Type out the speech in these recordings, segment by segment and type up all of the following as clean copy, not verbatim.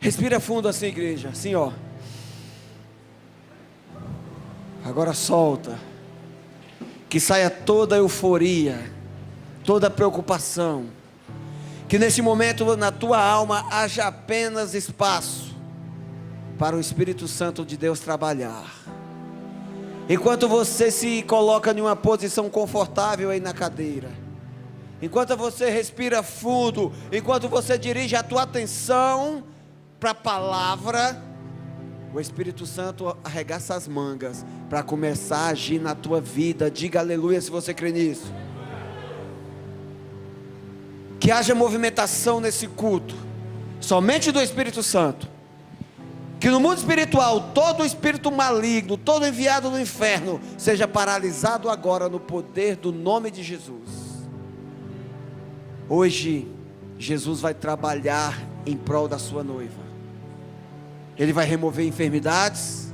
Respira fundo assim, igreja, assim ó. Agora solta. Que saia toda a euforia, toda a preocupação. Que nesse momento na tua alma haja apenas espaço para o Espírito Santo de Deus trabalhar. Enquanto você se coloca em uma posição confortável aí na cadeira, enquanto você respira fundo, enquanto você dirige a tua atenção para a palavra, o Espírito Santo arregaça as mangas para começar a agir na tua vida. Diga aleluia se você crê nisso. Que haja movimentação nesse culto, somente do Espírito Santo. Que no mundo espiritual, todo espírito maligno, todo enviado do inferno, seja paralisado agora no poder do nome de Jesus. Hoje, Jesus vai trabalhar em prol da sua noiva. Ele vai remover enfermidades,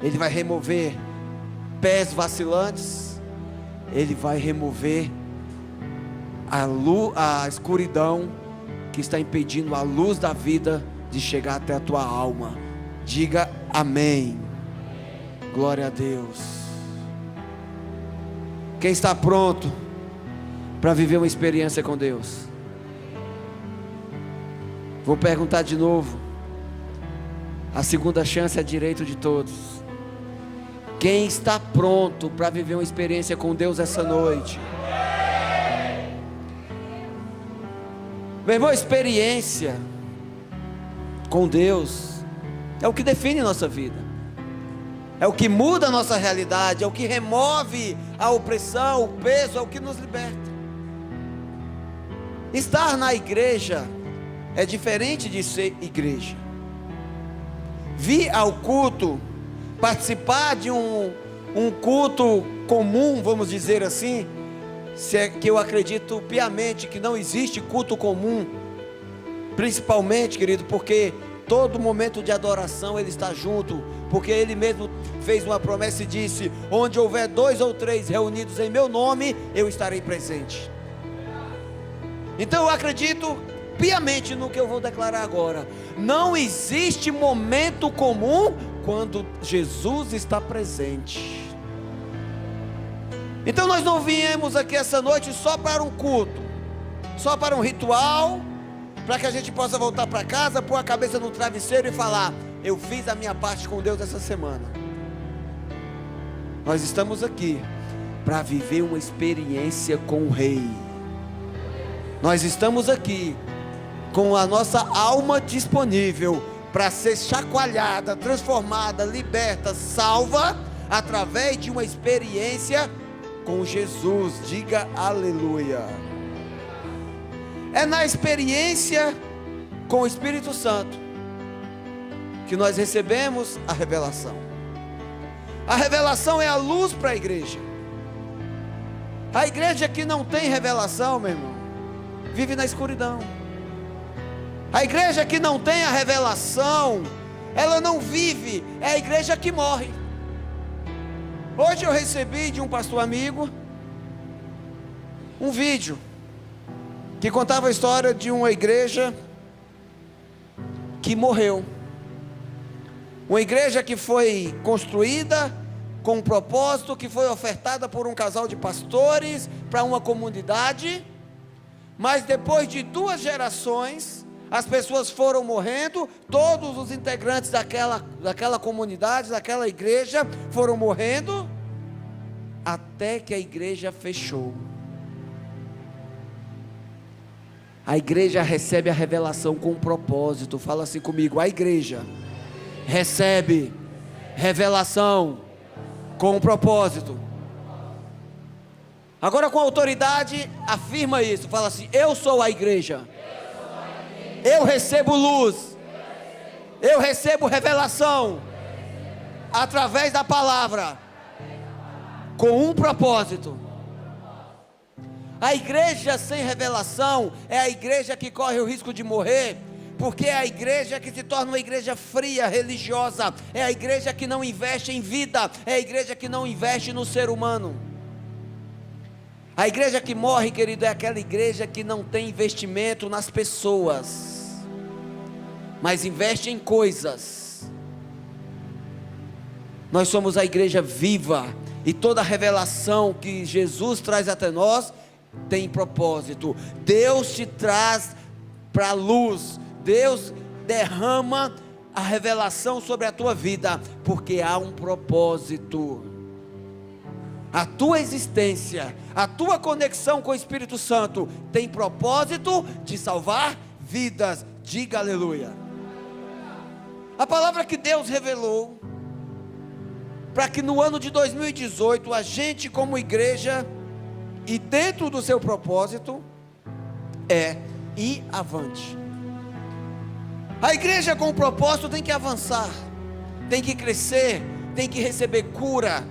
Ele vai remover pés vacilantes, Ele vai remover a escuridão que está impedindo a luz da vida de chegar até a tua alma. Diga amém. Glória a Deus. Quem está pronto para viver uma experiência com Deus? Vou perguntar de novo. A segunda chance é direito de todos. Quem está pronto para viver uma experiência com Deus essa noite? Meu irmão, experiência com Deus é o que define nossa vida, é o que muda a nossa realidade, é o que remove a opressão, o peso, é o que nos liberta. Estar na igreja é diferente de ser igreja. Vir ao culto, participar de um culto comum, vamos dizer assim, se é que eu acredito piamente que não existe culto comum, principalmente, querido, porque todo momento de adoração Ele está junto, porque Ele mesmo fez uma promessa e disse: onde houver 2 ou 3 reunidos em meu nome, eu estarei presente. Então eu acredito piamente no que eu vou declarar agora. Não existe momento comum quando Jesus está presente. Então nós não viemos aqui essa noite só para um culto, só para um ritual, para que a gente possa voltar para casa, pôr a cabeça no travesseiro e falar: eu fiz a minha parte com Deus essa semana. Nós estamos aqui para viver uma experiência com o Rei. Nós estamos aqui com a nossa alma disponível para ser chacoalhada, transformada, liberta, salva, através de uma experiência com Jesus. Diga aleluia. É na experiência com o Espírito Santo que nós recebemos a revelação. A revelação é a luz para a igreja. A igreja que não tem revelação, meu irmão, vive na escuridão. A igreja que não tem a revelação, ela não vive, é a igreja que morre. Hoje eu recebi de um pastor amigo um vídeo que contava a história de uma igreja que morreu. Uma igreja que foi construída com um propósito, que foi ofertada por um casal de pastores para uma comunidade, mas depois de 2 gerações, as pessoas foram morrendo, todos os integrantes daquela comunidade, daquela igreja foram morrendo, até que a igreja fechou. A igreja recebe a revelação com um propósito. Fala assim comigo: a igreja recebe revelação com um propósito. Agora, com autoridade, afirma isso. Fala assim: eu sou a igreja. Eu recebo luz, eu recebo revelação, através da palavra, com um propósito. A igreja sem revelação é a igreja que corre o risco de morrer, porque é a igreja que se torna uma igreja fria, religiosa, é a igreja que não investe em vida, é a igreja que não investe no ser humano. A igreja que morre, querido, é aquela igreja que não tem investimento nas pessoas. mas investe em coisas. Nós somos a igreja viva, e toda revelação que Jesus traz até nós tem propósito. Deus te traz para a luz, Deus derrama a revelação sobre a tua vida, porque há um propósito. A tua existência, a tua conexão com o Espírito Santo tem propósito de salvar vidas. Diga aleluia. A palavra que Deus revelou para que no ano de 2018 a gente como igreja, e dentro do seu propósito, é ir avante. A igreja com o propósito tem que avançar, tem que crescer, tem que receber cura,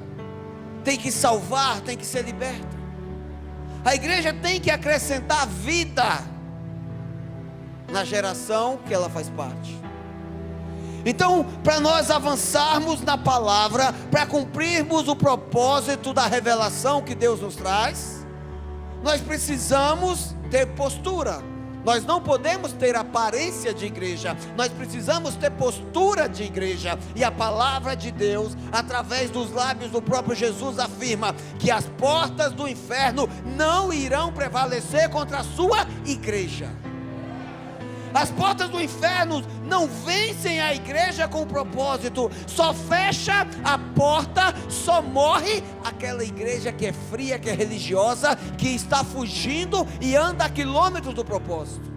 tem que salvar, tem que ser liberta. A igreja tem que acrescentar vida na geração que ela faz parte. Então, para nós avançarmos na palavra, para cumprirmos o propósito da revelação que Deus nos traz, nós precisamos ter postura. Nós não podemos ter aparência de igreja, nós precisamos ter postura de igreja. E a palavra de Deus, através dos lábios do próprio Jesus, afirma que as portas do inferno não irão prevalecer contra a sua igreja. As portas do inferno não vencem a igreja com propósito. Só fecha a porta, só morre aquela igreja que é fria, que é religiosa, que está fugindo e anda a quilômetros do propósito.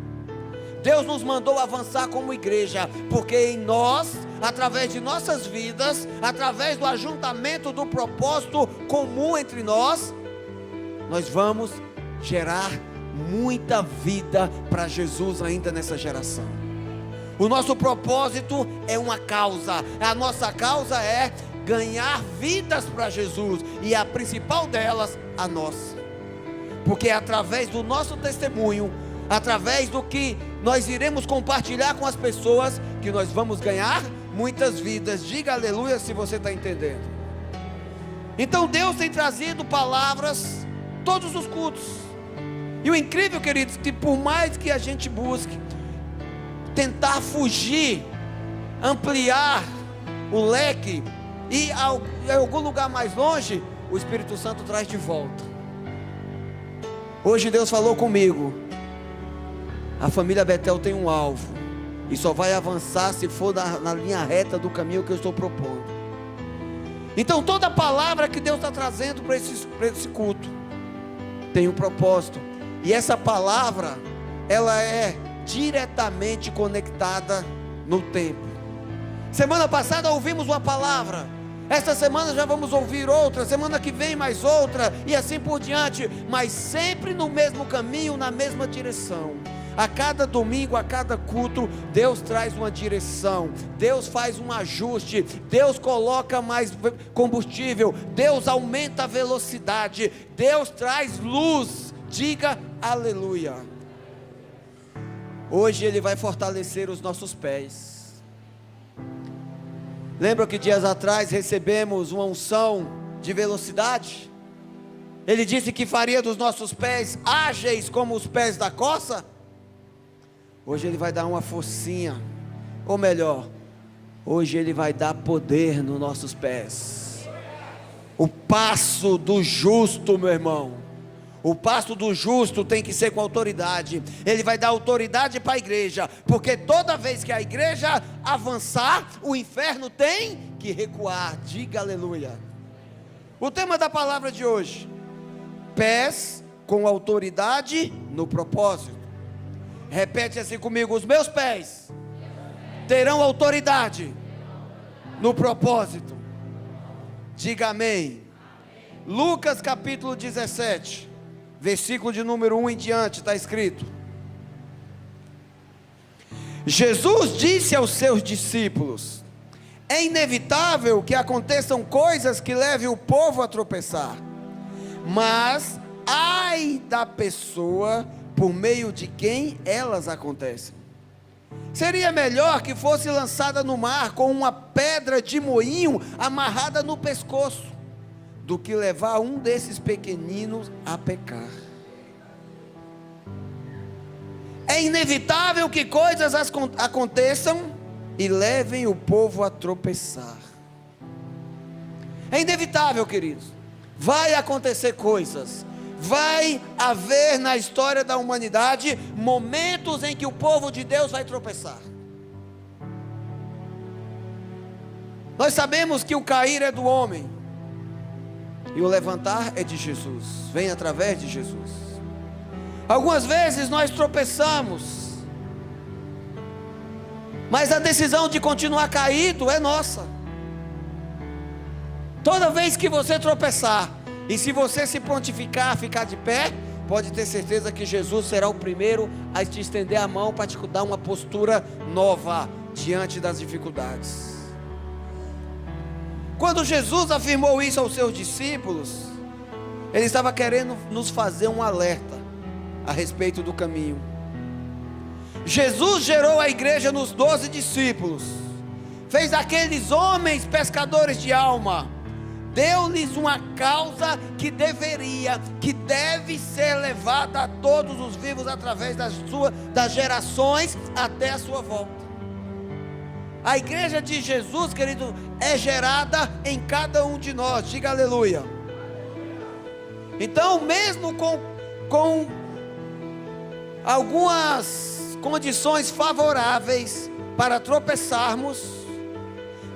Deus nos mandou avançar como igreja, porque em nós, através de nossas vidas, através do ajuntamento do propósito comum entre nós, nós vamos gerar muita vida para Jesus ainda nessa geração. O nosso propósito é uma causa. A nossa causa é ganhar vidas para Jesus, e a principal delas, a nossa. Porque é através do nosso testemunho, através do que nós iremos compartilhar com as pessoas, que nós vamos ganhar muitas vidas. Diga aleluia se você está entendendo. Então Deus tem trazido palavras todos os cultos. E o incrível, queridos, que por mais que a gente busque tentar fugir, ampliar o leque, e em algum lugar mais longe, o Espírito Santo traz de volta. Hoje Deus falou comigo: a família Betel tem um alvo, e só vai avançar se for na linha reta do caminho que eu estou propondo. Então toda palavra que Deus está trazendo para esse culto tem um propósito. E essa palavra, ela é diretamente conectada no tempo. Semana passada ouvimos uma palavra, esta semana já vamos ouvir outra, semana que vem mais outra, e assim por diante, mas sempre no mesmo caminho, na mesma direção. A cada domingo, a cada culto, Deus traz uma direção, Deus faz um ajuste, Deus coloca mais combustível, Deus aumenta a velocidade, Deus traz luz. Diga aleluia. Hoje Ele vai fortalecer os nossos pés. Lembra que dias atrás recebemos uma unção de velocidade? Ele disse que faria dos nossos pés ágeis como os pés da corça. Hoje Ele vai dar uma forcinha, ou melhor, hoje Ele vai dar poder nos nossos pés. O passo do justo, meu irmão, o passo do justo tem que ser com autoridade. Ele vai dar autoridade para a igreja, porque toda vez que a igreja avançar, o inferno tem que recuar. Diga aleluia. O tema da palavra de hoje: pés com autoridade no propósito. Repete assim comigo: os meus pés terão autoridade no propósito. Diga amém. Lucas capítulo 17, versículo de número 1 em diante, está escrito: Jesus disse aos seus discípulos: é inevitável que aconteçam coisas que levem o povo a tropeçar, mas ai da pessoa por meio de quem elas acontecem. Seria melhor que fosse lançada no mar com uma pedra de moinho amarrada no pescoço, do que levar um desses pequeninos a pecar. É inevitável que coisas aconteçam e levem o povo a tropeçar. É inevitável, queridos. Vai acontecer coisas. Vai haver na história da humanidade momentos em que o povo de Deus vai tropeçar. Nós sabemos que o cair é do homem e o levantar é de Jesus, vem através de Jesus. Algumas vezes nós tropeçamos, mas a decisão de continuar caído é nossa. Toda vez que você tropeçar, e se você se prontificar a ficar de pé, pode ter certeza que Jesus será o primeiro a te estender a mão para te dar uma postura nova diante das dificuldades. Quando Jesus afirmou isso aos seus discípulos, Ele estava querendo nos fazer um alerta a respeito do caminho. Jesus gerou a igreja nos 12 discípulos, fez aqueles homens pescadores de alma, deu-lhes uma causa que deve ser levada a todos os vivos através das gerações até a sua volta. A igreja de Jesus, querido, é gerada em cada um de nós, diga aleluia. Então, mesmo com algumas condições favoráveis para tropeçarmos,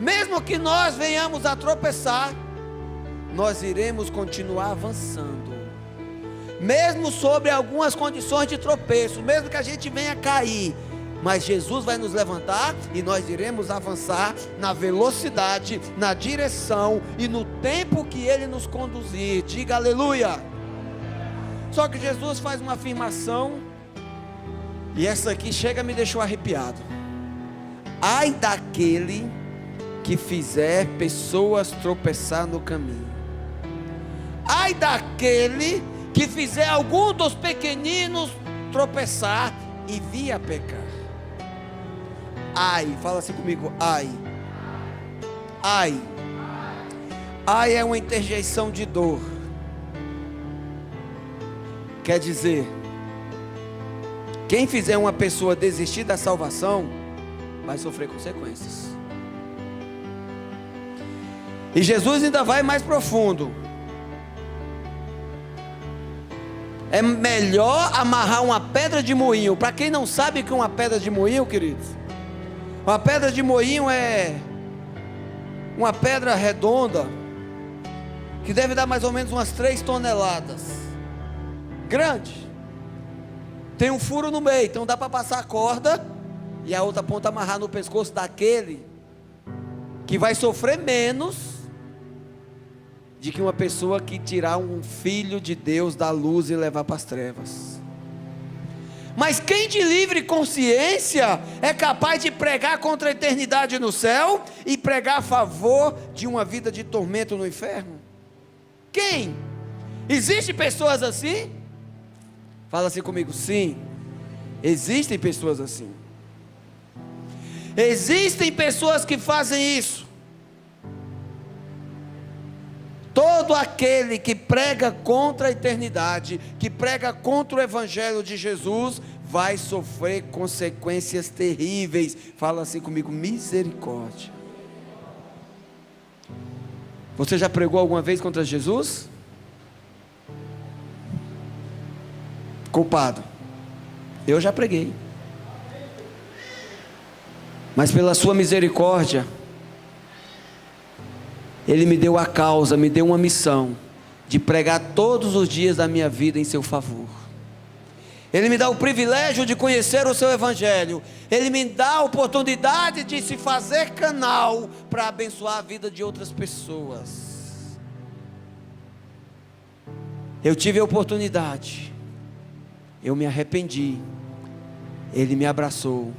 mesmo que nós venhamos a tropeçar, nós iremos continuar avançando, mesmo sobre algumas condições de tropeço, mesmo que a gente venha cair, mas Jesus vai nos levantar e nós iremos avançar na velocidade, na direção e no tempo que Ele nos conduzir, diga aleluia. Só que Jesus faz uma afirmação, e essa aqui chega, me deixou arrepiado: ai daquele que fizer pessoas tropeçar no caminho. Ai daquele que fizer algum dos pequeninos tropeçar e vir a pecar. Ai, fala assim comigo, ai. Ai. Ai é uma interjeição de dor. Quer dizer, quem fizer uma pessoa desistir da salvação vai sofrer consequências. E Jesus ainda vai mais profundo. É melhor amarrar uma pedra de moinho. Para quem não sabe o que é uma pedra de moinho, queridos, uma pedra de moinho é uma pedra redonda que deve dar mais ou menos umas 3 toneladas. Grande. Tem um furo no meio, então dá para passar a corda e a outra ponta amarrar no pescoço daquele que vai sofrer menos de que uma pessoa que tirar um filho de Deus da luz e levar para as trevas. Mas quem de livre consciência é capaz de pregar contra a eternidade no céu e pregar a favor de uma vida de tormento no inferno? Quem? Existem pessoas assim? Fala assim comigo, sim, existem pessoas assim. Existem pessoas que fazem isso. Todo aquele que prega contra a eternidade, que prega contra o evangelho de Jesus, vai sofrer consequências terríveis. Fala assim comigo, misericórdia. Você já pregou alguma vez contra Jesus? Culpado. Eu já preguei. Mas pela sua misericórdia, Ele me deu a causa, me deu uma missão de pregar todos os dias da minha vida em seu favor. Ele me dá o privilégio de conhecer o seu evangelho. Ele me dá a oportunidade de se fazer canal para abençoar a vida de outras pessoas. Eu tive a oportunidade, eu me arrependi, Ele me abraçou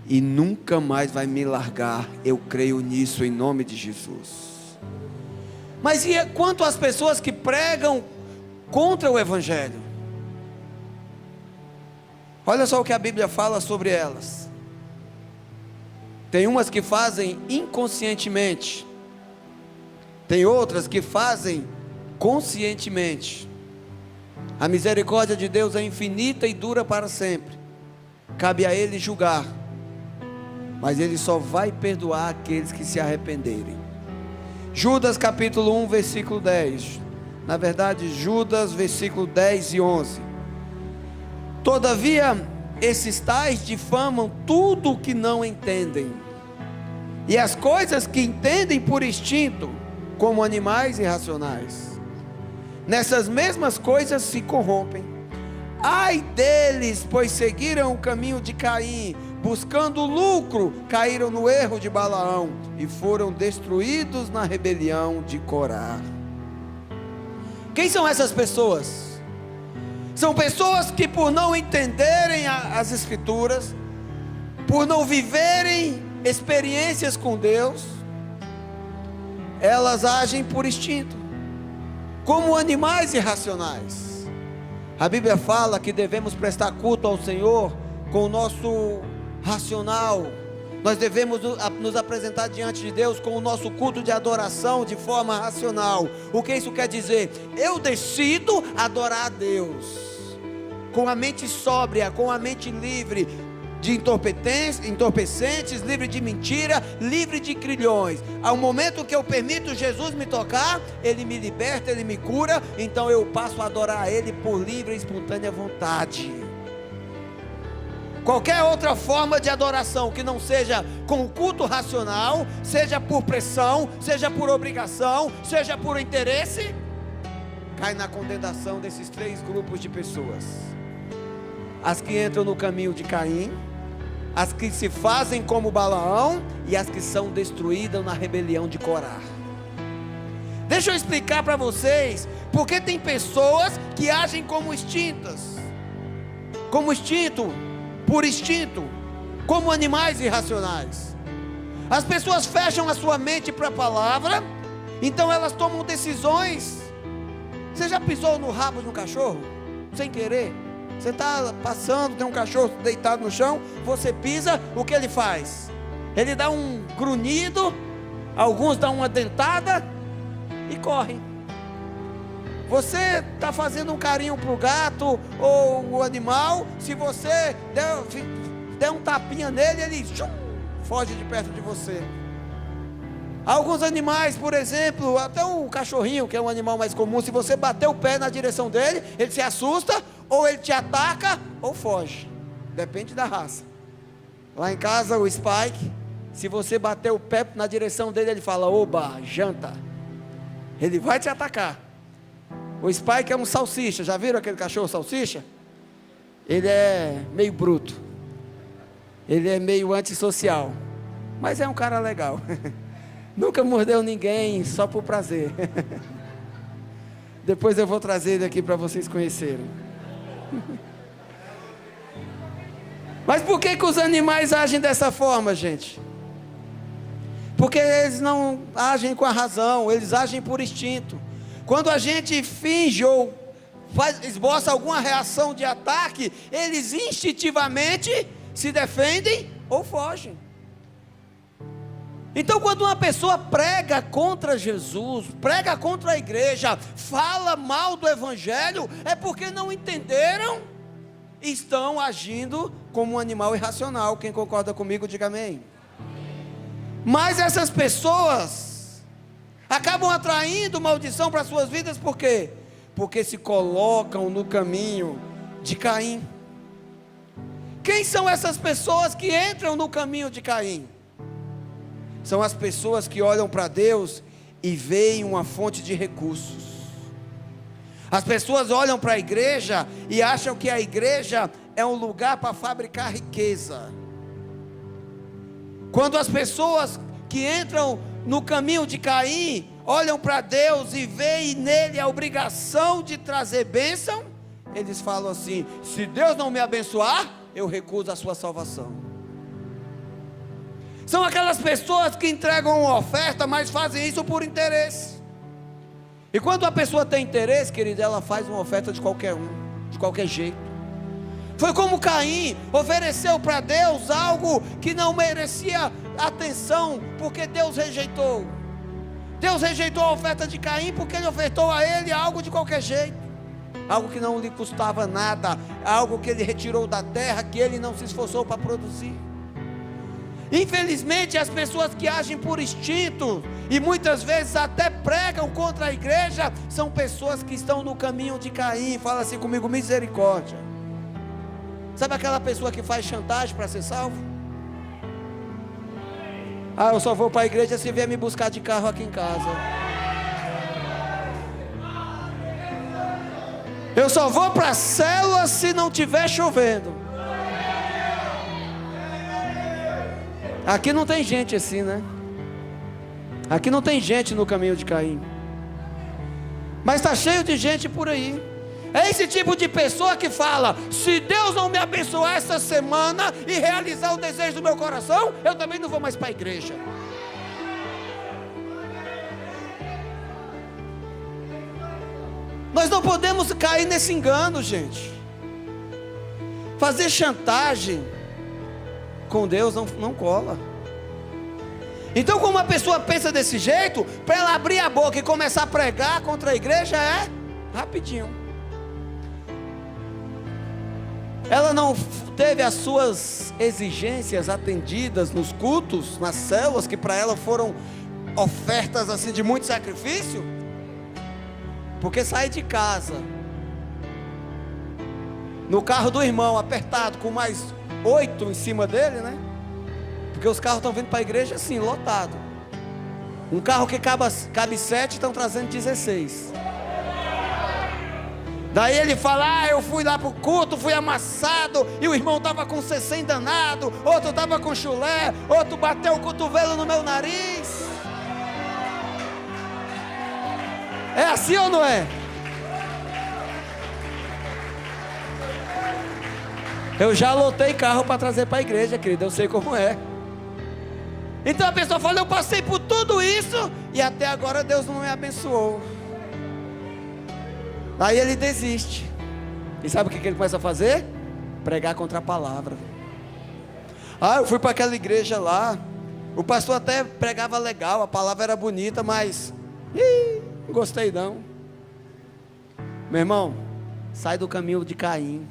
e nunca mais vai me largar. Eu creio nisso em nome de Jesus. Mas e quanto às pessoas que pregam contra o evangelho? Olha só o que a Bíblia fala sobre elas. Tem umas que fazem inconscientemente, tem outras que fazem conscientemente. A misericórdia de Deus é infinita e dura para sempre. Cabe a Ele julgar. mas Ele só vai perdoar aqueles que se arrependerem. Judas capítulo 1, versículo 10. Na verdade, Judas, versículo 10 e 11. Todavia, esses tais difamam tudo o que não entendem, e as coisas que entendem por instinto, como animais irracionais. Nessas mesmas coisas se corrompem. Ai deles, pois seguiram o caminho de Caim, buscando lucro, caíram no erro de Balaão, e foram destruídos na rebelião de Corá. Quem são essas pessoas? São pessoas que, por não entenderem as Escrituras, por não viverem experiências com Deus, elas agem por instinto, como animais irracionais. A Bíblia fala que devemos prestar culto ao Senhor com o nosso racional. Nós devemos nos apresentar diante de Deus com o nosso culto de adoração de forma racional. O que isso quer dizer? Eu decido adorar a Deus com a mente sóbria, com a mente livre de entorpecentes, livre de mentira, livre de grilhões. Ao momento que eu permito Jesus me tocar, Ele me liberta, Ele me cura, então eu passo a adorar a Ele por livre e espontânea vontade. Qualquer outra forma de adoração que não seja com o culto racional, seja por pressão, seja por obrigação, seja por interesse, cai na condenação desses três grupos de pessoas: as que entram no caminho de Caim, as que se fazem como Balaão, e as que são destruídas na rebelião de Corá. Deixa eu explicar para vocês, porque tem pessoas que agem como instintas, por instinto, como animais irracionais. As pessoas fecham a sua mente para a palavra, então elas tomam decisões. Você já pisou no rabo de um cachorro, sem querer? Você está passando, tem um cachorro deitado no chão, você pisa, o que ele faz? Ele dá um grunhido, alguns dão uma dentada e correm. Você está fazendo um carinho para o gato ou o animal, se você der um tapinha nele, ele foge de perto de você. Alguns animais, por exemplo, até o cachorrinho, que é um animal mais comum, se você bater o pé na direção dele, ele se assusta, ou ele te ataca, ou foge, depende da raça. Lá em casa, o Spike, se você bater o pé na direção dele, ele fala: oba, janta. Ele vai te atacar. O Spike é um salsicha, já viram aquele cachorro salsicha? Ele é meio bruto, ele é meio antissocial, mas é um cara legal. Nunca mordeu ninguém, só por prazer. Depois eu vou trazer ele aqui para vocês conhecerem. Mas por que os animais agem dessa forma, gente? Porque eles não agem com a razão, eles agem por instinto. Quando a gente finge ou esboça alguma reação de ataque, eles instintivamente se defendem ou fogem. Então, quando uma pessoa prega contra Jesus, prega contra a igreja, fala mal do evangelho, é porque não entenderam e estão agindo como um animal irracional. Quem concorda comigo, diga amém. Mas essas pessoas acabam atraindo maldição para suas vidas, por quê? Porque se colocam no caminho de Caim. Quem são essas pessoas que entram no caminho de Caim? São as pessoas que olham para Deus e veem uma fonte de recursos. As pessoas olham para a igreja e acham que a igreja é um lugar para fabricar riqueza. Quando as pessoas que entram no caminho de Caim olham para Deus e veem nele a obrigação de trazer bênção, eles falam assim: se Deus não me abençoar, eu recuso a sua salvação. São aquelas pessoas que entregam uma oferta, mas fazem isso por interesse. E quando a pessoa tem interesse, querido, ela faz uma oferta de qualquer jeito. Foi como Caim ofereceu para Deus algo que não merecia atenção, porque Deus rejeitou. Deus rejeitou a oferta de Caim porque ele ofertou a ele algo de qualquer jeito, algo que não lhe custava nada, algo que ele retirou da terra, que ele não se esforçou para produzir. Infelizmente, as pessoas que agem por instinto e muitas vezes até pregam contra a igreja, são pessoas que estão no caminho de Caim. Fala assim comigo: misericórdia. Sabe aquela pessoa que faz chantagem para ser salvo? Ah, eu só vou para a igreja se vier me buscar de carro aqui em casa. Eu só vou para a célula se não estiver chovendo. Aqui não tem gente assim, né? Aqui não tem gente no caminho de Caim. Mas está cheio de gente por aí. É esse tipo de pessoa que fala: se Deus não me abençoar essa semana e realizar o desejo do meu coração, eu também não vou mais para a igreja. Nós não podemos cair nesse engano, gente. Fazer chantagem com Deus não cola. Então, como uma pessoa pensa desse jeito, para ela abrir a boca e começar a pregar contra a igreja, é rapidinho. Ela não teve as suas exigências atendidas nos cultos, nas células, que para ela foram ofertas assim de muito sacrifício. Porque sair de casa no carro do irmão apertado, com mais 8 em cima dele, né? Porque os carros estão vindo para a igreja assim, lotado. Um carro que cabe 7, estão trazendo 16. Daí ele fala: eu fui lá para o culto, fui amassado, e o irmão estava com 60 danado, outro estava com chulé, outro bateu o cotovelo no meu nariz. É assim ou não é? Eu já lotei carro para trazer para a igreja, querido, eu sei como é. Então a pessoa fala: eu passei por tudo isso e até agora Deus não me abençoou. Aí ele desiste. E sabe o que ele começa a fazer? Pregar contra a palavra. Ah, eu fui para aquela igreja lá, o pastor até pregava legal, a palavra era bonita, mas não gostei não. Meu irmão, sai do caminho de Caim.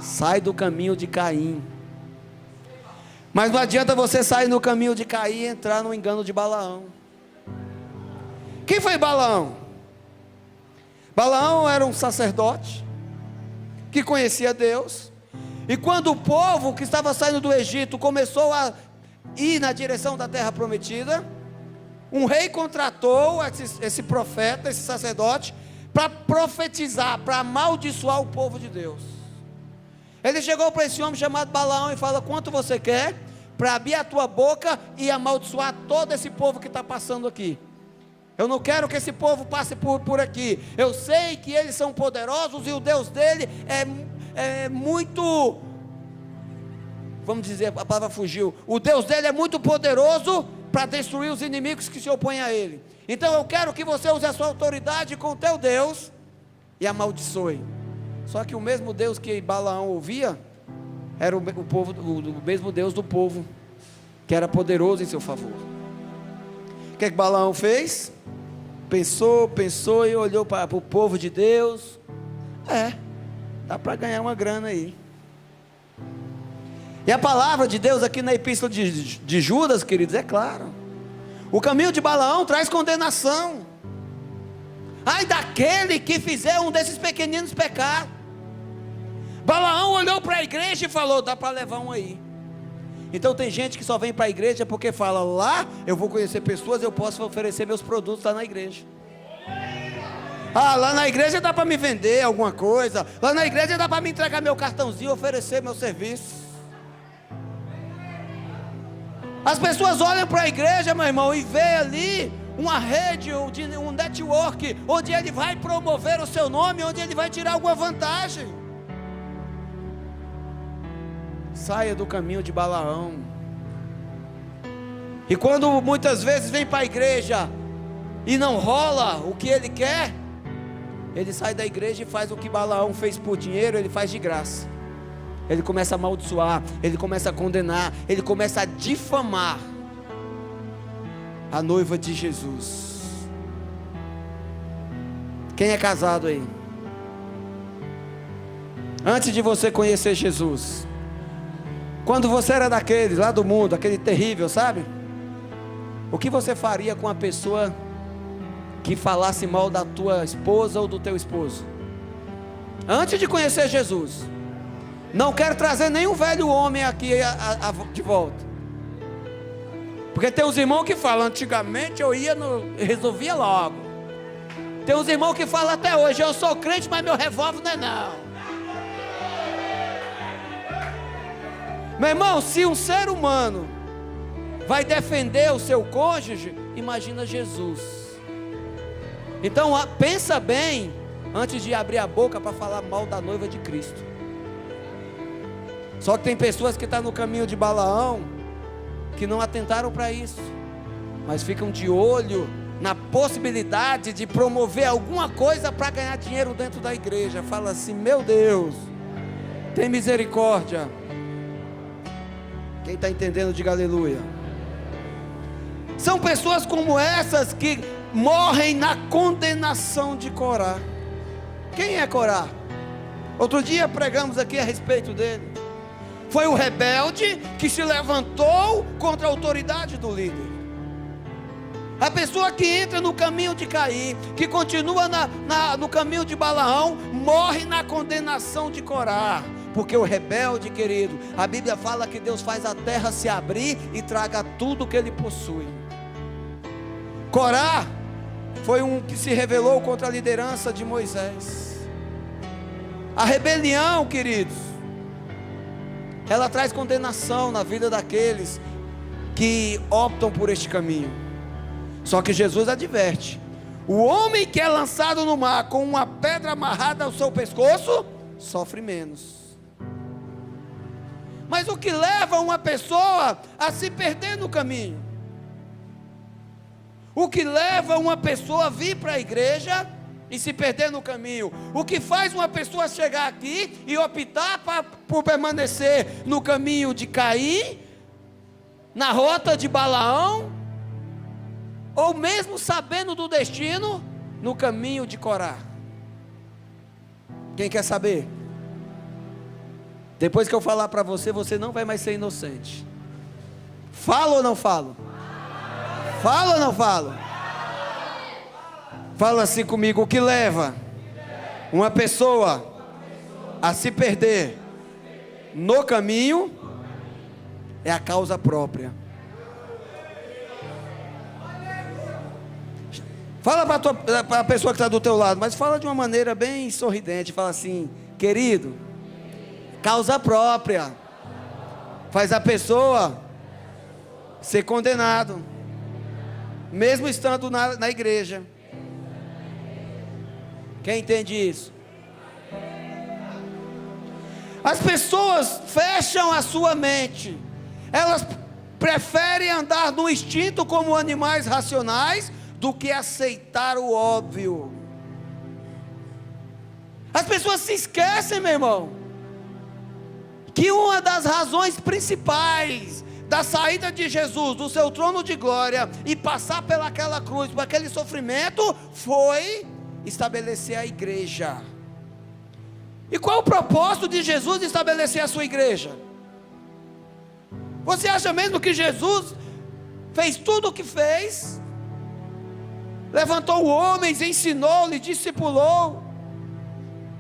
Sai do caminho de Caim. Mas não adianta você sair no caminho de Caim e entrar no engano de Balaão. Quem foi Balaão? Balaão era um sacerdote que conhecia Deus. E quando o povo que estava saindo do Egito começou a ir na direção da terra prometida, um rei contratou esse profeta, esse sacerdote, para profetizar, para amaldiçoar o povo de Deus. Ele chegou para esse homem chamado Balaão e fala: quanto você quer para abrir a tua boca e amaldiçoar todo esse povo que está passando aqui? Eu não quero que esse povo passe por aqui. Eu sei que eles são poderosos e o Deus dele é muito, vamos dizer, a palavra fugiu. O Deus dele é muito poderoso para destruir os inimigos que se opõem a ele. Então eu quero que você use a sua autoridade com o teu Deus e amaldiçoe. Só que o mesmo Deus que Balaão ouvia era o mesmo Deus do povo, que era poderoso em seu favor. O que Balaão fez? Pensou e olhou para o povo de Deus. Dá para ganhar uma grana aí. E a palavra de Deus aqui na epístola de Judas, queridos, é claro. O caminho de Balaão traz condenação. Ai daquele que fizer um desses pequeninos pecar. Balaão olhou para a igreja e falou: dá para levar um aí. Então tem gente que só vem para a igreja porque fala: lá eu vou conhecer pessoas, eu posso oferecer meus produtos lá na igreja. Ah, lá na igreja dá para me vender alguma coisa, lá na igreja dá para me entregar meu cartãozinho, oferecer meu serviço. As pessoas olham para a igreja, meu irmão, e vê ali uma rede, um network, onde ele vai promover o seu nome, onde ele vai tirar alguma vantagem. Saia do caminho de Balaão. E quando muitas vezes vem para a igreja e não rola o que ele quer, ele sai da igreja e faz o que Balaão fez por dinheiro, ele faz de graça. Ele começa a amaldiçoar, ele começa a condenar, ele começa a difamar a noiva de Jesus. Quem é casado aí? Antes de você conhecer Jesus, Quando você era daqueles lá do mundo, aquele terrível, sabe? O que você faria com uma pessoa que falasse mal da tua esposa ou do teu esposo? Antes de conhecer Jesus. Não quero trazer nenhum velho homem aqui de volta. Porque tem uns irmãos que falam, antigamente eu resolvia logo. Tem uns irmãos que falam até hoje, eu sou crente, mas meu revólver não é não. Meu irmão, se um ser humano vai defender o seu cônjuge, imagina Jesus. Então pensa bem antes de abrir a boca para falar mal da noiva de Cristo. Só que tem pessoas que estão no caminho de Balaão, que não atentaram para isso, mas ficam de olho na possibilidade de promover alguma coisa para ganhar dinheiro dentro da igreja. Fala assim, meu Deus, tem misericórdia. Quem está entendendo, diga aleluia. São pessoas como essas que morrem na condenação de Corá. Quem é Corá? Outro dia pregamos aqui a respeito dele. Foi o rebelde que se levantou contra a autoridade do líder. A pessoa que entra no caminho de Caim, que continua no caminho de Balaão, morre na condenação de Corá. Porque o rebelde, querido, a Bíblia fala que Deus faz a terra se abrir e traga tudo que ele possui. Corá foi um que se rebelou contra a liderança de Moisés. A rebelião, queridos, ela traz condenação na vida daqueles que optam por este caminho. Só que Jesus adverte: o homem que é lançado no mar com uma pedra amarrada ao seu pescoço, sofre menos. Mas o que leva uma pessoa a se perder no caminho? O que leva uma pessoa a vir para a igreja e se perder no caminho? O que faz uma pessoa chegar aqui e optar por permanecer no caminho de Caim, na rota de Balaão, ou mesmo sabendo do destino, no caminho de Corá? Quem quer saber? Depois que eu falar para você, você não vai mais ser inocente. Falo ou não falo? Falo ou não falo? Fala assim comigo: o que leva uma pessoa a se perder no caminho é a causa própria. Fala para a pessoa que está do teu lado, mas fala de uma maneira bem sorridente. Fala assim: querido, causa própria faz a pessoa ser condenado, mesmo estando na igreja. Quem entende isso? As pessoas fecham a sua mente. Elas preferem andar no instinto como animais racionais do que aceitar o óbvio. As pessoas se esquecem, meu irmão, que uma das razões principais da saída de Jesus do seu trono de glória e passar pelaquela cruz, por aquele sofrimento, foi estabelecer a igreja. E qual o propósito de Jesus de estabelecer a sua igreja? Você acha mesmo que Jesus fez tudo o que fez? Levantou homens, ensinou, lhe discipulou,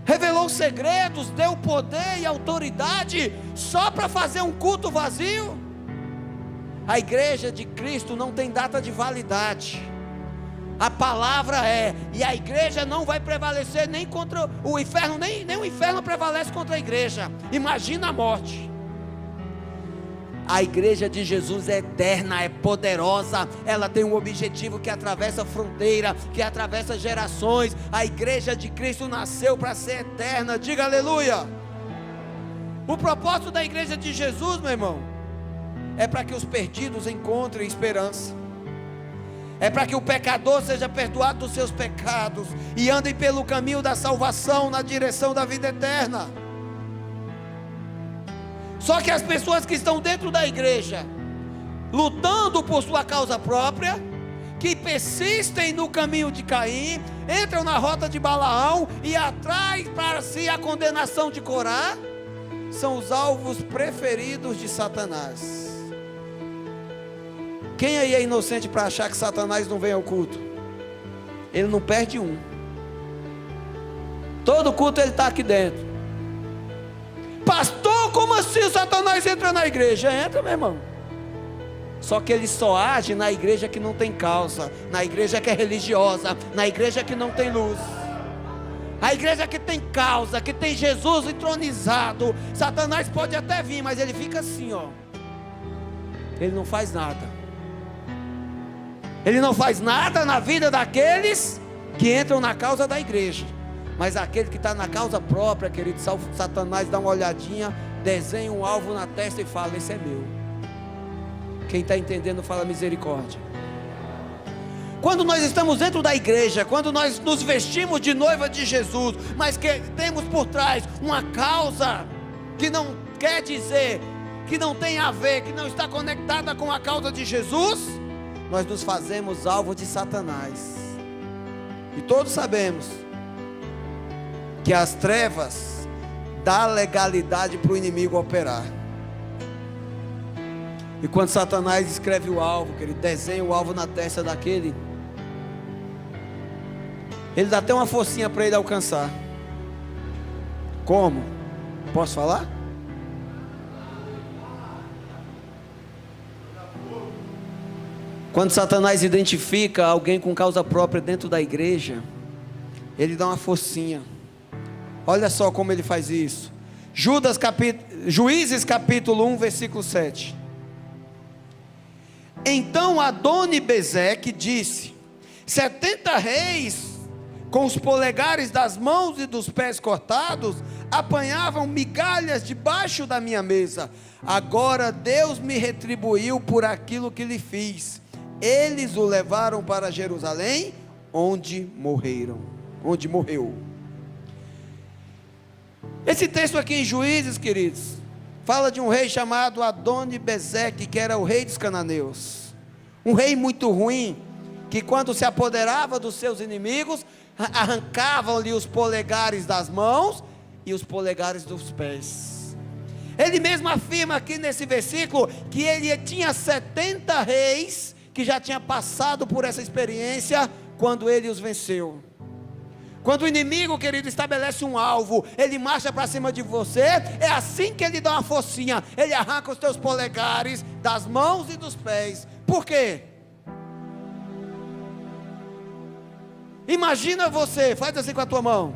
revelou segredos, deu poder e autoridade só para fazer um culto vazio? A igreja de Cristo não tem data de validade. A palavra é, e a igreja não vai prevalecer nem contra o inferno, nem o inferno prevalece contra a igreja. Imagina a morte. A igreja de Jesus é eterna, é poderosa, ela tem um objetivo que atravessa fronteira, que atravessa gerações. A igreja de Cristo nasceu para ser eterna, diga aleluia. O propósito da igreja de Jesus, meu irmão, é para que os perdidos encontrem esperança, é para que o pecador seja perdoado dos seus pecados e andem pelo caminho da salvação, na direção da vida eterna. Só que as pessoas que estão dentro da igreja, lutando por sua causa própria, que persistem no caminho de Caim, entram na rota de Balaão e atraem para si a condenação de Corá, são os alvos preferidos de Satanás. Quem aí é inocente para achar que Satanás não vem ao culto? Ele não perde um. Todo culto ele está aqui dentro. Pastor, como assim o Satanás entra na igreja? Entra, meu irmão. Só que ele só age na igreja que não tem causa, na igreja que é religiosa, na igreja que não tem luz. A igreja que tem causa, que tem Jesus entronizado, Satanás pode até vir, mas ele fica assim, ó. Ele não faz nada. Ele não faz nada na vida daqueles que entram na causa da igreja. Mas aquele que está na causa própria, querido, Satanás dá uma olhadinha, desenha um alvo na testa e fala: esse é meu. Quem está entendendo fala misericórdia. Quando nós estamos dentro da igreja, quando nós nos vestimos de noiva de Jesus, mas que temos por trás uma causa que não quer dizer, que não tem a ver, que não está conectada com a causa de Jesus, nós nos fazemos alvo de Satanás. E todos sabemos que as trevas dão legalidade para o inimigo operar. E quando Satanás escreve o alvo, que ele desenha o alvo na testa daquele, ele dá até uma forcinha para ele alcançar. Como? Posso falar? Quando Satanás identifica alguém com causa própria dentro da igreja, ele dá uma forcinha. Olha só como ele faz isso. Juízes capítulo 1, versículo 7. Então Adoni-Bezeque disse: 70 reis, com os polegares das mãos e dos pés cortados, apanhavam migalhas debaixo da minha mesa. Agora Deus me retribuiu por aquilo que lhe fiz. Eles o levaram para Jerusalém, onde morreu. Esse texto aqui em Juízes, queridos, fala de um rei chamado Adoni-Bezeque, que era o rei dos cananeus. Um rei muito ruim, que quando se apoderava dos seus inimigos, arrancavam-lhe os polegares das mãos e os polegares dos pés. Ele mesmo afirma aqui nesse versículo que ele tinha 70 reis que já tinha passado por essa experiência quando ele os venceu. Quando o inimigo, querido, estabelece um alvo, ele marcha para cima de você, é assim que ele dá uma forcinha, ele arranca os teus polegares das mãos e dos pés. Por quê? Imagina você, faz assim com a tua mão.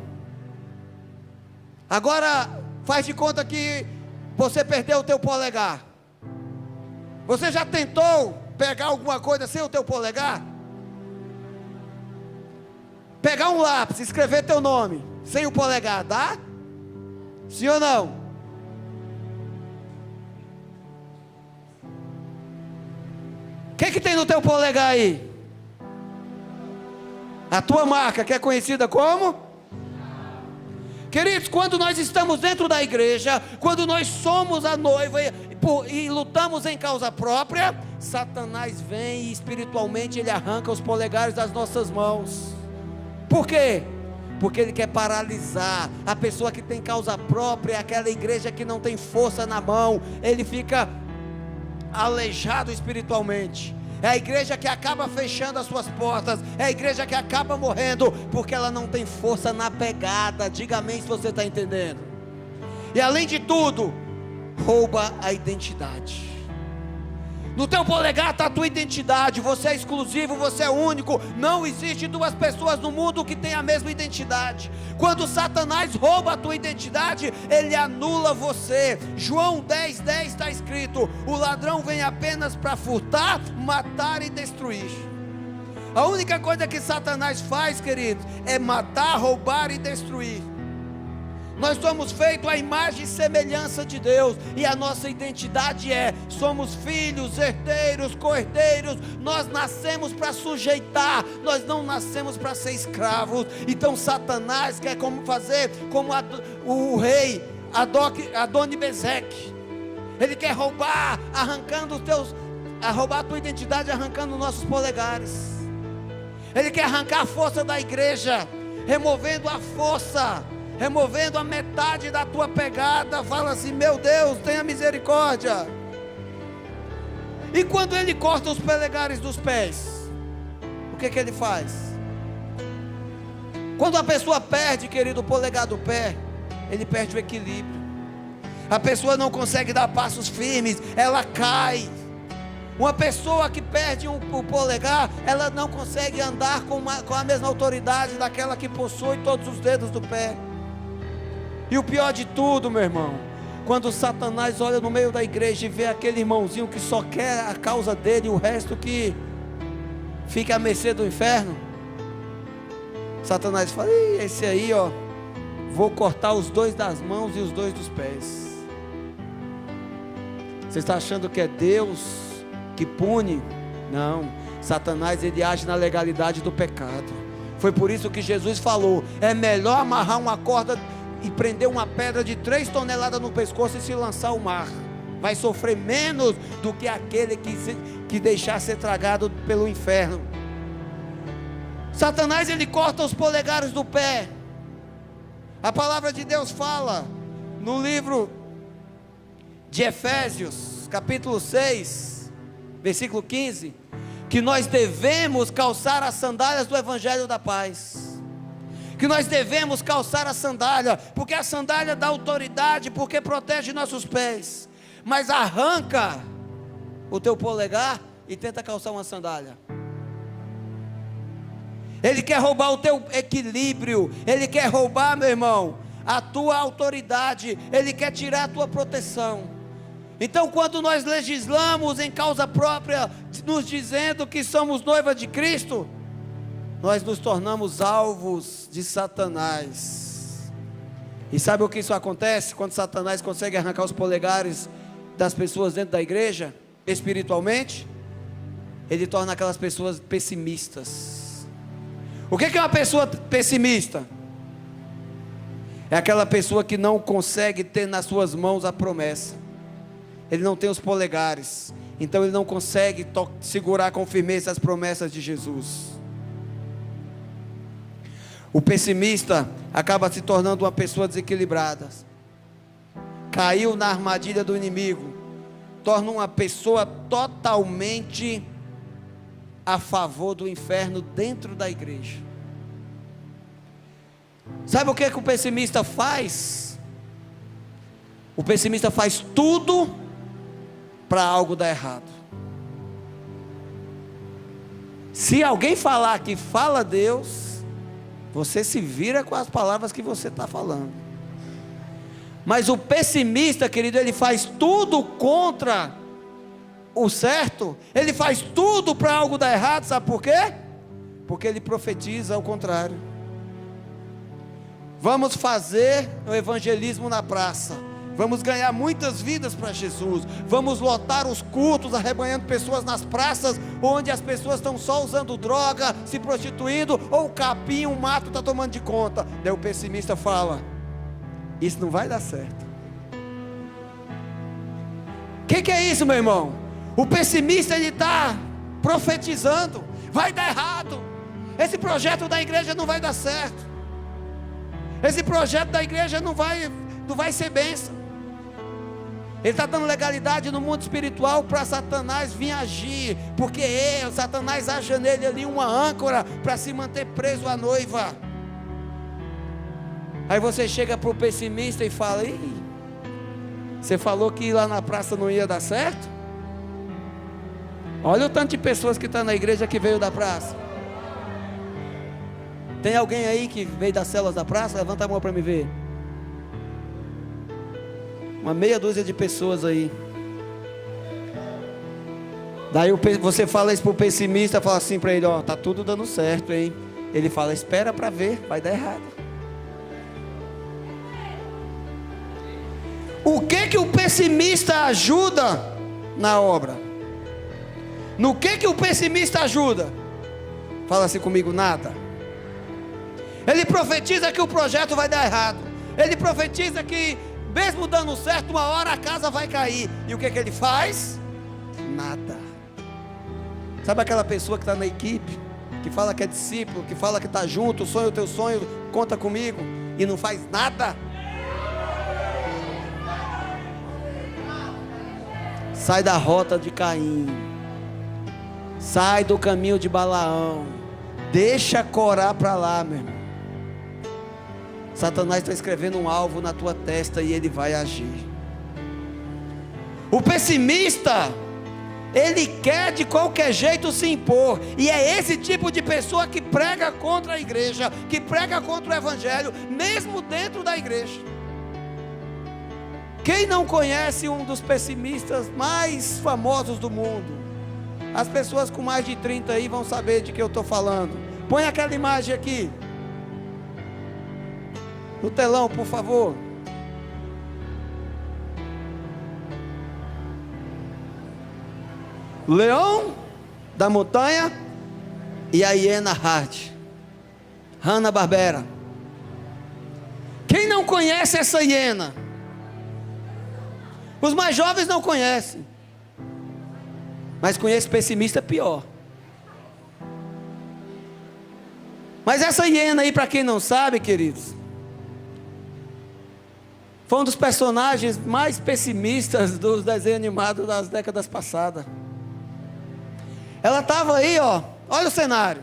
Agora faz de conta que você perdeu o teu polegar. Você já tentou pegar alguma coisa sem o teu polegar? Pegar um lápis, escrever teu nome sem o polegar, dá? Sim ou não? O que tem no teu polegar aí? A tua marca, que é conhecida como? Queridos, quando nós estamos dentro da igreja, quando nós somos a noiva e lutamos em causa própria, Satanás vem e espiritualmente ele arranca os polegares das nossas mãos. Por quê? Porque ele quer paralisar a pessoa que tem causa própria, aquela igreja que não tem força na mão, ele fica aleijado espiritualmente. É a igreja que acaba fechando as suas portas, é a igreja que acaba morrendo, porque ela não tem força na pegada. Diga amém se você está entendendo. E além de tudo, rouba a identidade. No teu polegar está a tua identidade. Você é exclusivo, você é único. Não existe duas pessoas no mundo que têm a mesma identidade. Quando Satanás rouba a tua identidade, ele anula você. João 10:10 está escrito: o ladrão vem apenas para furtar, matar e destruir. A única coisa que Satanás faz, queridos, é matar, roubar e destruir. Nós somos feitos à imagem e semelhança de Deus, e a nossa identidade somos filhos, herdeiros, co-herdeiros. Nós nascemos para sujeitar, nós não nascemos para ser escravos. Então Satanás quer fazer como o rei Adoni-Bezeque. Ele quer roubar, roubar a tua identidade, arrancando nossos polegares. Ele quer arrancar a força da igreja, removendo a força removendo a metade da tua pegada. Fala assim: meu Deus, tenha misericórdia. E quando ele corta os polegares dos pés, o que ele faz? Quando a pessoa perde, querido, o polegar do pé, ele perde o equilíbrio. A pessoa não consegue dar passos firmes, ela cai. Uma pessoa que perde o polegar, ela não consegue andar com a mesma autoridade daquela que possui todos os dedos do pé. E o pior de tudo, meu irmão, quando Satanás olha no meio da igreja e vê aquele irmãozinho que só quer a causa dele e o resto que fica à mercê do inferno, Satanás fala: esse aí, ó, vou cortar os dois das mãos e os dois dos pés. Você está achando que é Deus que pune? Não, Satanás, ele age na legalidade do pecado. Foi por isso que Jesus falou: é melhor amarrar uma corda e prender uma pedra de 3 toneladas no pescoço e se lançar ao mar. Vai sofrer menos do que aquele que deixar ser tragado pelo inferno. Satanás, ele corta os polegares do pé. A palavra de Deus fala no livro de Efésios, capítulo 6, versículo 15, que nós devemos calçar as sandálias do Evangelho da Paz. Que nós devemos calçar a sandália, porque a sandália dá autoridade, porque protege nossos pés. Mas arranca o teu polegar e tenta calçar uma sandália. Ele quer roubar o teu equilíbrio, ele quer roubar, meu irmão, a tua autoridade, ele quer tirar a tua proteção. Então, quando nós legislamos em causa própria, nos dizendo que somos noiva de Cristo, nós nos tornamos alvos de Satanás. E sabe o que isso acontece? Quando Satanás consegue arrancar os polegares das pessoas dentro da igreja, espiritualmente, ele torna aquelas pessoas pessimistas. O que é uma pessoa pessimista? É aquela pessoa que não consegue ter nas suas mãos a promessa. Ele não tem os polegares, então ele não consegue segurar com firmeza as promessas de Jesus. O pessimista acaba se tornando uma pessoa desequilibrada, caiu na armadilha do inimigo, torna uma pessoa totalmente a favor do inferno dentro da igreja. Sabe o que o pessimista faz? O pessimista faz tudo para algo dar errado. Se alguém falar que fala Deus, você se vira com as palavras que você está falando. Mas o pessimista, querido, ele faz tudo contra o certo. Ele faz tudo para algo dar errado. Sabe por quê? Porque ele profetiza ao contrário. Vamos fazer o evangelismo na praça. Vamos ganhar muitas vidas para Jesus. Vamos lotar os cultos, arrebanhando pessoas nas praças, onde as pessoas estão só usando droga, se prostituindo, ou o capim, o mato está tomando de conta. Daí o pessimista fala: isso não vai dar certo. O que é isso, meu irmão? O pessimista, ele está profetizando: vai dar errado. Esse projeto da igreja não vai dar certo. Esse projeto da igreja não vai ser bênção. Ele está dando legalidade no mundo espiritual para Satanás vir agir, porque Satanás acha nele ali uma âncora para se manter preso à noiva. Aí você chega para o pessimista e fala: você falou que ir lá na praça não ia dar certo? Olha o tanto de pessoas que estão na igreja que veio da praça. Tem alguém aí que veio das células da praça? Levanta a mão para me ver. Uma meia dúzia de pessoas aí. Daí você fala isso para o pessimista, fala assim para ele: ó, tá tudo dando certo, hein? Ele fala: espera para ver, vai dar errado. O que o pessimista ajuda na obra? No que o pessimista ajuda? Fala assim comigo: nada. Ele profetiza que o projeto vai dar errado. Ele profetiza que, mesmo dando certo, uma hora a casa vai cair. E o que ele faz? Nada. Sabe aquela pessoa que está na equipe, que fala que é discípulo, que fala que está junto, sonha o teu sonho, conta comigo, e não faz nada. Sai da rota de Caim. Sai do caminho de Balaão. Deixa Corá para lá, meu irmão. Satanás está escrevendo um alvo na tua testa e ele vai agir. O pessimista, ele quer de qualquer jeito se impor. E é esse tipo de pessoa que prega contra a igreja, que prega contra o evangelho, mesmo dentro da igreja. Quem não conhece um dos pessimistas mais famosos do mundo? As pessoas com mais de 30 aí vão saber de que eu estou falando. Põe aquela imagem aqui no telão, por favor. Leão da montanha e a hiena Hart. Hanna-Barbera. Quem não conhece essa hiena? Os mais jovens não conhecem. Mas conhece pessimista pior. Mas essa hiena aí, para quem não sabe, queridos, foi um dos personagens mais pessimistas dos desenhos animados das décadas passadas. Ela estava aí, ó, olha o cenário.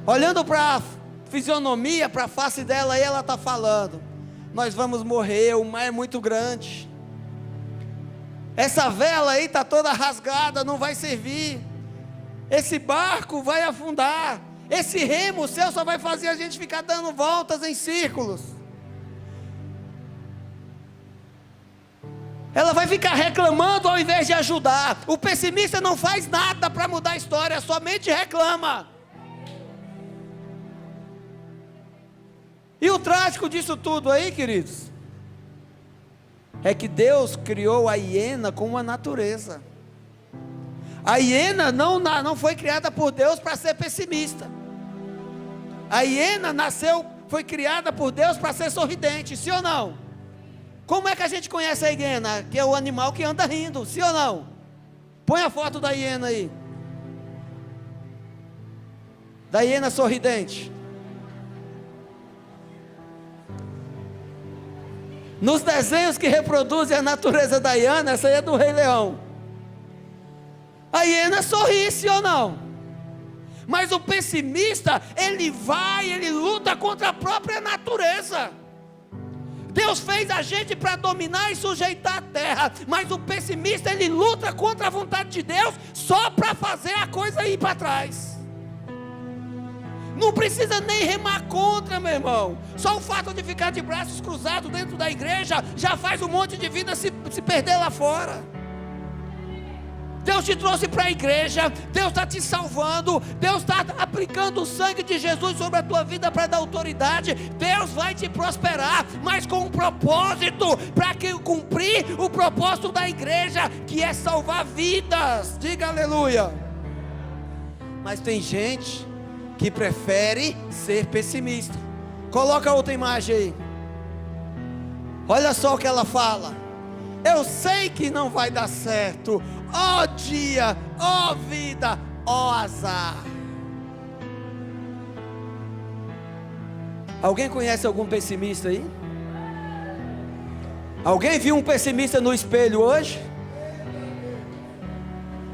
Olhando para a fisionomia, para a face dela, aí ela está falando: nós vamos morrer, o mar é muito grande. Essa vela aí está toda rasgada, não vai servir. Esse barco vai afundar. Esse remo seu só vai fazer a gente ficar dando voltas em círculos. Ela vai ficar reclamando ao invés de ajudar. O pessimista não faz nada para mudar a história, somente reclama. E o trágico disso tudo aí, queridos, é que Deus criou a hiena com uma natureza. A hiena não foi criada por Deus para ser pessimista. A hiena foi criada por Deus para ser sorridente, sim ou não? Como é que a gente conhece a hiena? Que é o animal que anda rindo, sim ou não? Põe a foto da hiena aí. Da hiena sorridente. Nos desenhos que reproduzem a natureza da hiena, essa aí é do Rei Leão. A hiena sorri, sim ou não? Mas o pessimista, ele luta contra a própria natureza. Deus fez a gente para dominar e sujeitar a terra, mas o pessimista, ele luta contra a vontade de Deus, só para fazer a coisa ir para trás. Não precisa nem remar contra, meu irmão. Só o fato de ficar de braços cruzados dentro da igreja, já faz um monte de vida se perder lá fora. Deus te trouxe para a igreja, Deus está te salvando, Deus está aplicando o sangue de Jesus sobre a tua vida para dar autoridade. Deus vai te prosperar, mas com um propósito, para cumprir o propósito da igreja, que é salvar vidas. Diga aleluia. Mas tem gente que prefere ser pessimista. Coloca outra imagem aí. Olha só o que ela fala: eu sei que não vai dar certo. Ó dia, ó vida, ó azar. Alguém conhece algum pessimista aí? Alguém viu um pessimista no espelho hoje?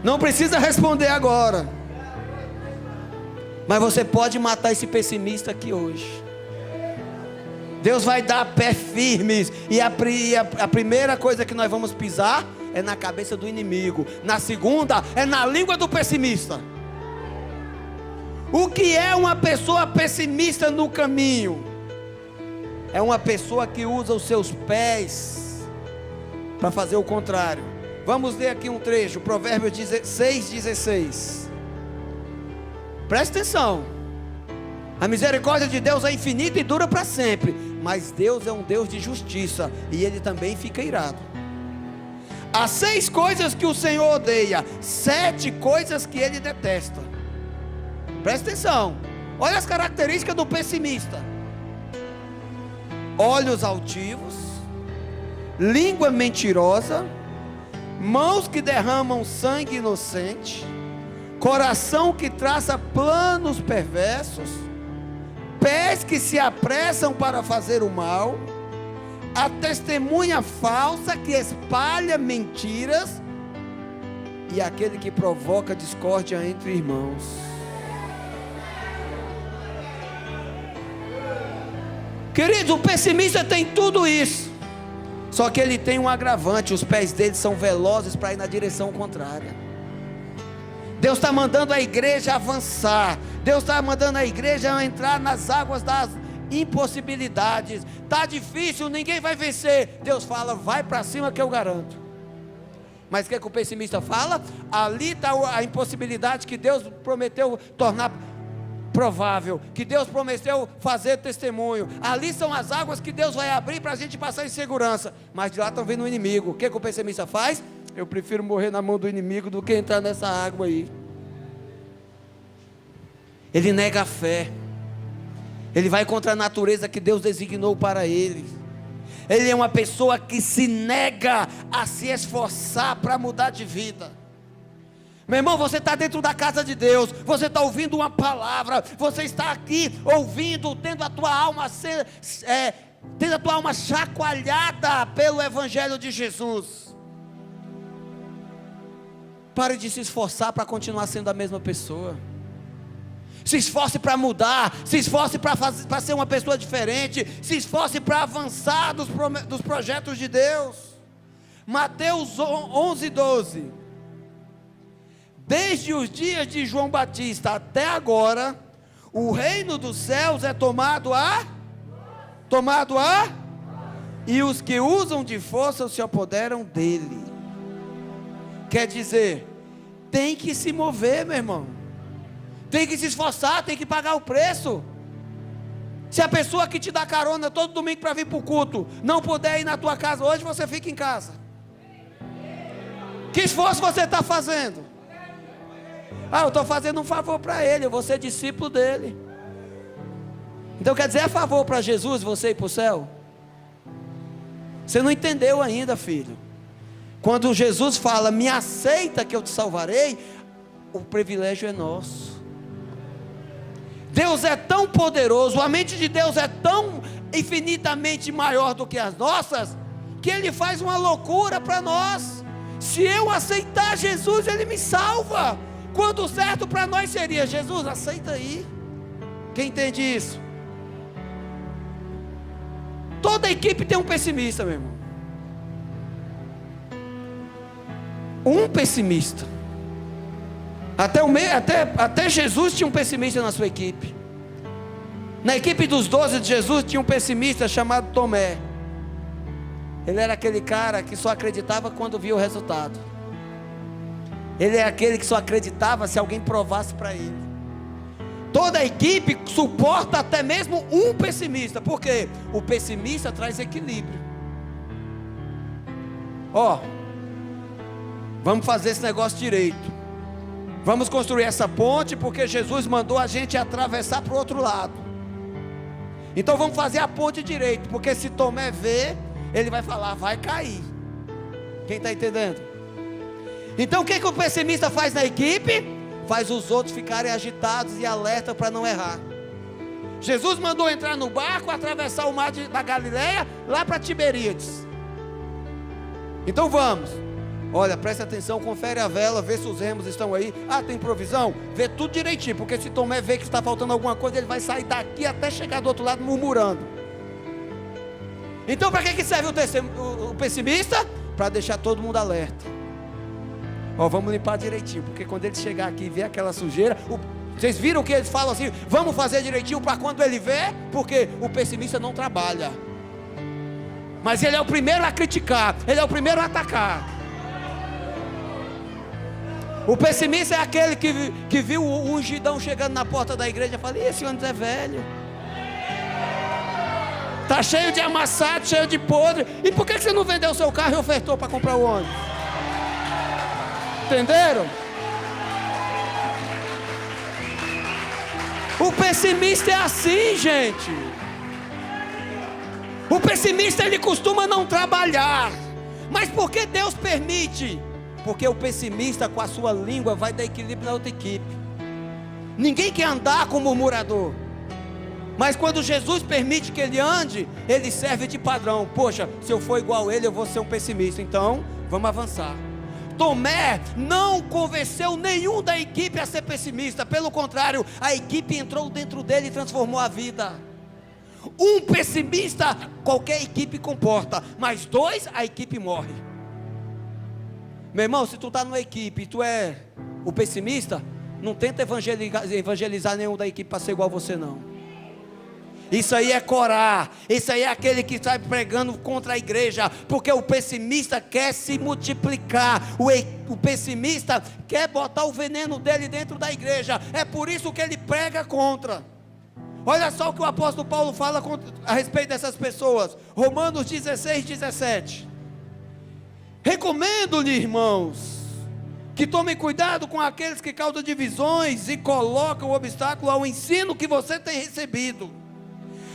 Não precisa responder agora, mas você pode matar esse pessimista aqui hoje. Deus vai dar pé firmes. E a primeira coisa que nós vamos pisar é na cabeça do inimigo. Na segunda é na língua do pessimista. O que é uma pessoa pessimista no caminho? É uma pessoa que usa os seus pés para fazer o contrário. Vamos ler aqui um trecho, Provérbios 6,16. Presta atenção. A misericórdia de Deus é infinita e dura para sempre, mas Deus é um Deus de justiça, e Ele também fica irado. Há 6 coisas que o Senhor odeia, 7 coisas que Ele detesta. Presta atenção. Olha as características do pessimista: olhos altivos, língua mentirosa, mãos que derramam sangue inocente, coração que traça planos perversos, pés que se apressam para fazer o mal, a testemunha falsa que espalha mentiras e aquele que provoca discórdia entre irmãos. Queridos, o pessimista tem tudo isso, só que ele tem um agravante: os pés dele são velozes para ir na direção contrária. Deus está mandando a igreja avançar, Deus está mandando a igreja entrar nas águas das impossibilidades. Está difícil, ninguém vai vencer. Deus fala: vai para cima que eu garanto. Mas o que o pessimista fala? Ali está a impossibilidade que Deus prometeu tornar provável, que Deus prometeu fazer testemunho. Ali são as águas que Deus vai abrir para a gente passar em segurança. Mas de lá estão vindo o inimigo. O que o pessimista faz? Eu prefiro morrer na mão do inimigo do que entrar nessa água aí. Ele nega a fé. Ele vai contra a natureza que Deus designou para ele. Ele é uma pessoa que se nega a se esforçar para mudar de vida. Meu irmão, você está dentro da casa de Deus, você está ouvindo uma palavra, você está aqui ouvindo, tendo a tua alma chacoalhada pelo Evangelho de Jesus. Pare de se esforçar para continuar sendo a mesma pessoa. Se esforce para mudar, se esforce para ser uma pessoa diferente, se esforce para avançar dos projetos de Deus. Mateus 11:12. Desde os dias de João Batista até agora, o reino dos céus é tomado e os que usam de força se apoderam dele. Quer dizer, tem que se mover, meu irmão. Tem que se esforçar, tem que pagar o preço. Se a pessoa que te dá carona todo domingo para vir para o culto não puder ir na tua casa hoje, você fica em casa. Que esforço você está fazendo? Eu estou fazendo um favor para ele, eu vou ser discípulo dele. Então quer dizer, é favor para Jesus você ir para o céu? Você não entendeu ainda, filho. Quando Jesus fala, me aceita que eu te salvarei, o privilégio é nosso. Deus é tão poderoso, a mente de Deus é tão infinitamente maior do que as nossas, que Ele faz uma loucura para nós. Se eu aceitar Jesus, Ele me salva. Quando o certo para nós seria: Jesus, aceita aí. Quem entende isso? Toda equipe tem um pessimista, meu irmão. Um pessimista. Até Jesus tinha um pessimista na sua equipe. Na equipe dos 12 de Jesus tinha um pessimista chamado Tomé. Ele era aquele cara que só acreditava quando via o resultado. Ele é aquele que só acreditava se alguém provasse para ele. Toda a equipe suporta até mesmo um pessimista. Por quê? O pessimista traz equilíbrio. Vamos fazer esse negócio direito. Vamos construir essa ponte porque Jesus mandou a gente atravessar para o outro lado. Então vamos fazer a ponte direito, porque se Tomé ver, ele vai falar, vai cair. Quem está entendendo? Então o que o pessimista faz na equipe? Faz os outros ficarem agitados e alerta para não errar. Jesus mandou entrar no barco, atravessar o mar da Galileia, lá para Tiberíades. Então vamos. Olha, presta atenção, confere a vela, vê se os remos estão aí. Tem provisão? Vê tudo direitinho, porque se Tomé ver que está faltando alguma coisa, ele vai sair daqui até chegar do outro lado murmurando. Então para que serve o pessimista? Para deixar todo mundo alerta. Vamos limpar direitinho, porque quando ele chegar aqui e ver aquela sujeira, vocês viram que eles falam assim, vamos fazer direitinho para quando ele ver, porque o pessimista não trabalha. Mas ele é o primeiro a criticar, ele é o primeiro a atacar. O pessimista é aquele que viu o ungidão chegando na porta da igreja e fala, esse ônibus é velho, está cheio de amassado, cheio de podre. E por que você não vendeu o seu carro e ofertou para comprar o ônibus? Entenderam? O pessimista é assim, gente. O pessimista ele costuma não trabalhar. Mas por que Deus permite? Porque o pessimista com a sua língua vai dar equilíbrio na outra equipe. Ninguém quer andar com murmurador. Mas quando Jesus permite que ele ande, ele serve de padrão. Poxa, se eu for igual a ele, eu vou ser um pessimista. Então, vamos avançar. Tomé não convenceu nenhum da equipe a ser pessimista. Pelo contrário, a equipe entrou dentro dele e transformou a vida. Um pessimista, qualquer equipe comporta. Mas dois, a equipe morre. Meu irmão, se tu está numa equipe e tu é o pessimista, não tenta evangelizar nenhum da equipe para ser igual a você não. Isso aí é Corá. Isso aí é aquele que está pregando contra a igreja, porque o pessimista quer se multiplicar. O pessimista quer botar o veneno dele dentro da igreja. É por isso que ele prega contra. Olha só o que o apóstolo Paulo fala a respeito dessas pessoas. Romanos 16, 17. Recomendo-lhe, irmãos, que tomem cuidado com aqueles que causam divisões e colocam obstáculo ao ensino que você tem recebido.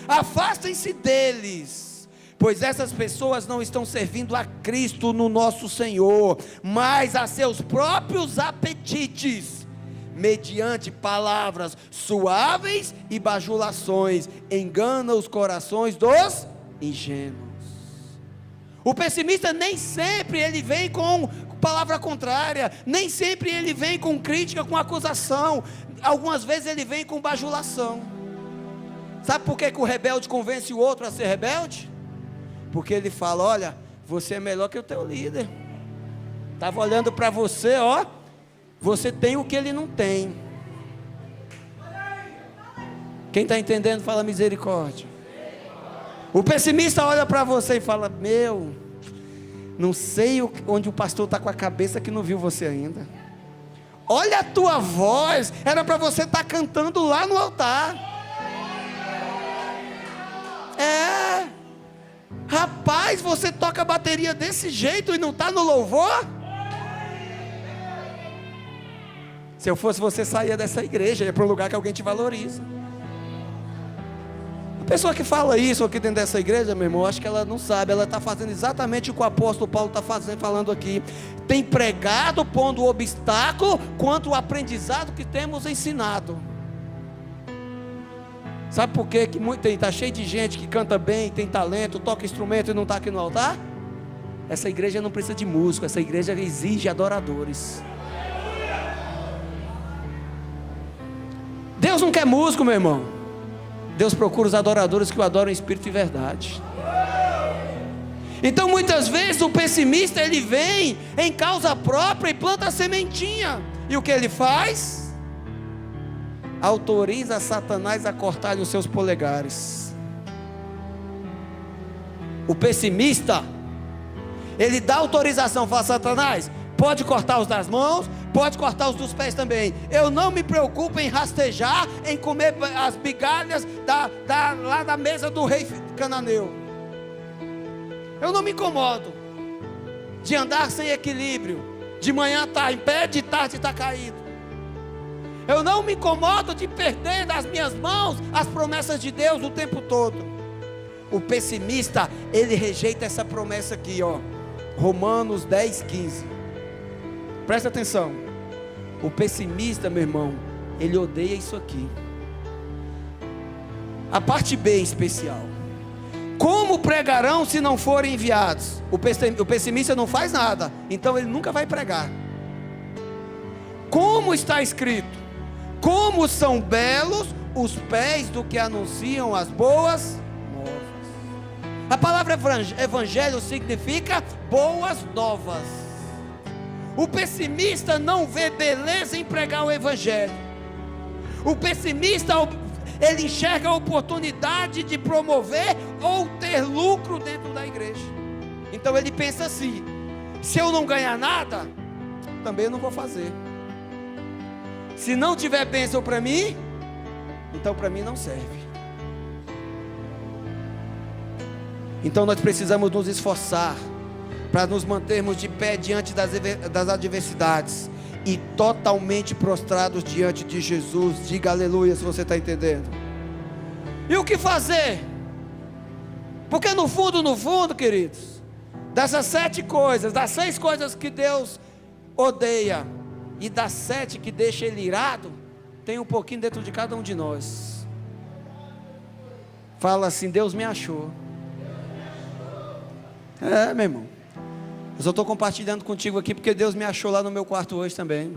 Afastem-se deles, pois essas pessoas não estão servindo a Cristo no nosso Senhor, mas a seus próprios apetites, mediante palavras suaves e bajulações, engana os corações dos ingênuos. O pessimista nem sempre ele vem com palavra contrária, nem sempre ele vem com crítica, com acusação. Algumas vezes ele vem com bajulação. Sabe por que o rebelde convence o outro a ser rebelde? Porque ele fala: olha, você é melhor que o teu líder. Estava olhando para você, ó, você tem o que ele não tem. Quem está entendendo fala misericórdia. O pessimista olha para você e fala: meu, não sei onde o pastor está com a cabeça que não viu você ainda. Olha a tua voz, era para você estar cantando lá no altar. É, rapaz, você toca a bateria desse jeito e não está no louvor? Se eu fosse você, saía dessa igreja, ia para um lugar que alguém te valoriza. A pessoa que fala isso aqui dentro dessa igreja, meu irmão, acho que ela não sabe, ela está fazendo exatamente o que o apóstolo Paulo está falando aqui. Tem pregado pondo o obstáculo quanto o aprendizado que temos ensinado. Sabe por quê? Que está cheio de gente que canta bem, tem talento, toca instrumento e não está aqui no altar? Essa igreja não precisa de músico, essa igreja exige adoradores. Deus não quer músico, meu irmão. Deus procura os adoradores que o adoram em espírito e verdade. Então muitas vezes o pessimista ele vem em causa própria e planta a sementinha. E o que ele faz? Autoriza Satanás a cortar-lhe os seus polegares. O pessimista, ele dá autorização, fala: Satanás, pode cortar os das mãos, pode cortar os dos pés também. Eu não me preocupo em rastejar, em comer as migalhas lá da mesa do rei cananeu. Eu não me incomodo de andar sem equilíbrio. De manhã está em pé, de tarde está caído. Eu não me incomodo de perder das minhas mãos as promessas de Deus o tempo todo. O pessimista, ele rejeita essa promessa aqui, ó. Romanos 10, 15. Presta atenção. O pessimista, meu irmão, ele odeia isso aqui. A parte B em especial. Como pregarão se não forem enviados? O pessimista não faz nada, então ele nunca vai pregar. Como está escrito? Como são belos os pés do que anunciam as boas novas. A palavra evangelho significa boas novas. O pessimista não vê beleza em pregar o evangelho. O pessimista, ele enxerga a oportunidade de promover ou ter lucro dentro da igreja. Então ele pensa assim: se eu não ganhar nada, também eu não vou fazer. Se não tiver bênção para mim, então para mim não serve. Então nós precisamos nos esforçar para nos mantermos de pé diante das adversidades e totalmente prostrados diante de Jesus. Diga aleluia se você está entendendo. E o que fazer? Porque no fundo, queridos, dessas 7 coisas, das 6 coisas que Deus odeia e das 7 que deixa Ele irado, tem um pouquinho dentro de cada um de nós. Fala assim: Deus me achou. É, meu irmão. Eu só estou compartilhando contigo aqui porque Deus me achou lá no meu quarto hoje também.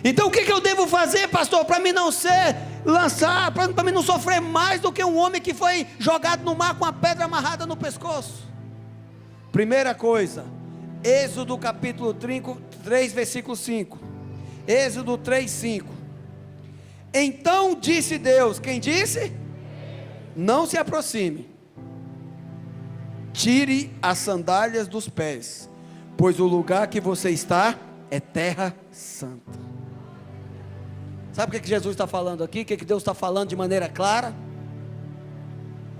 Então o que eu devo fazer, pastor, para mim não ser lançar, para mim não sofrer mais do que um homem que foi jogado no mar com a pedra amarrada no pescoço? Primeira coisa, Êxodo capítulo 3, versículo 5. Êxodo 3, 5. Então disse Deus, quem disse? Não se aproxime, tire as sandálias dos pés, pois o lugar que você está é terra santa. Sabe o que Jesus está falando aqui? O que Deus está falando de maneira clara?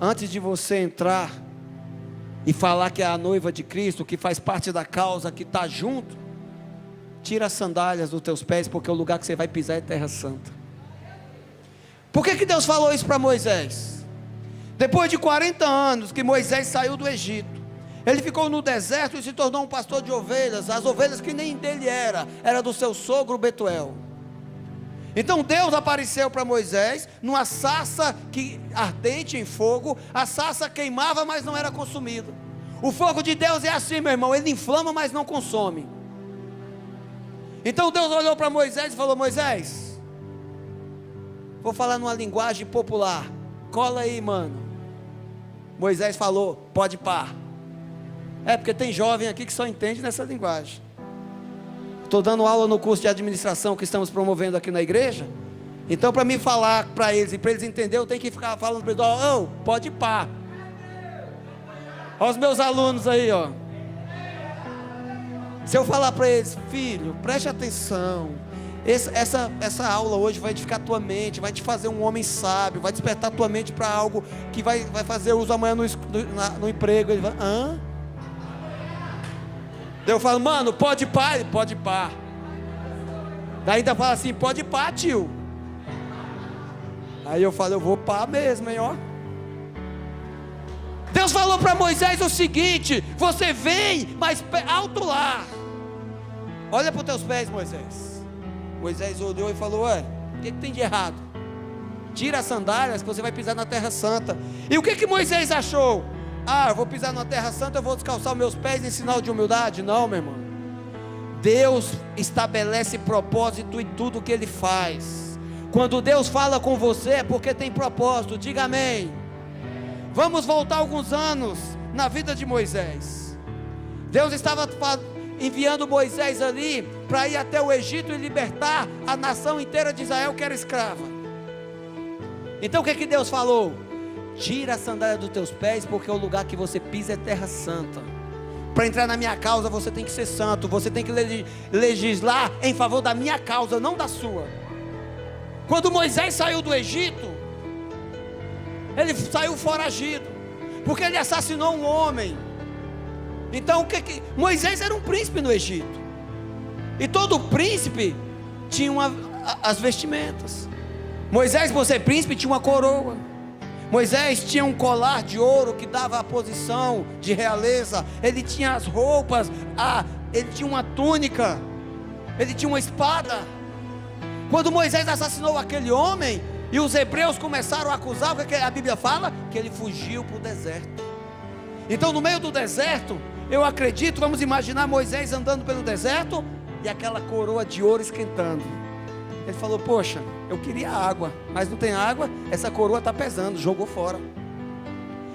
Antes de você entrar e falar que é a noiva de Cristo, que faz parte da causa, que está junto, tira as sandálias dos teus pés, porque o lugar que você vai pisar é terra santa. Por que Deus falou isso para Moisés? Depois de 40 anos que Moisés saiu do Egito, ele ficou no deserto e se tornou um pastor de ovelhas, as ovelhas que nem dele era do seu sogro Betuel. Então Deus apareceu para Moisés numa sarça ardente em fogo. A sarça queimava, mas não era consumida. O fogo de Deus é assim, meu irmão, ele inflama, mas não consome. Então Deus olhou para Moisés e falou: Moisés, vou falar numa linguagem popular, cola aí, mano. Moisés falou: pode pá. É porque tem jovem aqui que só entende nessa linguagem. Estou dando aula no curso de administração que estamos promovendo aqui na igreja. Então, para mim falar para eles e para eles entenderem, eu tenho que ficar falando para eles: ó, pode pá. Olha os meus alunos aí, ó. Se eu falar para eles: filho, preste atenção, essa aula hoje vai edificar tua mente, vai te fazer um homem sábio, vai despertar tua mente para algo que vai fazer uso amanhã no emprego. Ele vai: hã? Daí eu falo: mano, pode pá? Ele: pode pá. Daí ainda fala assim: pode pá, tio. Aí eu falo: eu vou pá mesmo, hein, ó. Deus falou para Moisés o seguinte: você vem, mas alto lá. Olha para os teus pés, Moisés. Moisés olhou e falou: ué, o que tem de errado? Tira as sandálias que você vai pisar na terra santa. E o que Moisés achou? Eu vou pisar na terra santa, eu vou descalçar meus pés em sinal de humildade? Não, meu irmão. Deus estabelece propósito em tudo que Ele faz. Quando Deus fala com você é porque tem propósito. Diga amém. Vamos voltar alguns anos na vida de Moisés. Deus estava enviando Moisés ali para ir até o Egito e libertar a nação inteira de Israel que era escrava. Então o que Deus falou? Tira a sandália dos teus pés, porque o lugar que você pisa é terra santa. Para entrar na minha causa você tem que ser santo. Você tem que legislar em favor da minha causa, não da sua. Quando Moisés saiu do Egito, ele saiu foragido, porque ele assassinou um homem. Então Moisés era um príncipe no Egito, e todo príncipe tinha as vestimentas. Moisés, por ser príncipe, tinha uma coroa. Moisés tinha um colar de ouro que dava a posição de realeza. Ele tinha as roupas, ele tinha uma túnica, ele tinha uma espada. Quando Moisés assassinou aquele homem e os hebreus começaram a acusar, o que a Bíblia fala? Que ele fugiu para o deserto. Então no meio do deserto, eu acredito, vamos imaginar Moisés andando pelo deserto e aquela coroa de ouro esquentando. Ele falou: poxa, eu queria água, mas não tem água, essa coroa está pesando, jogou fora.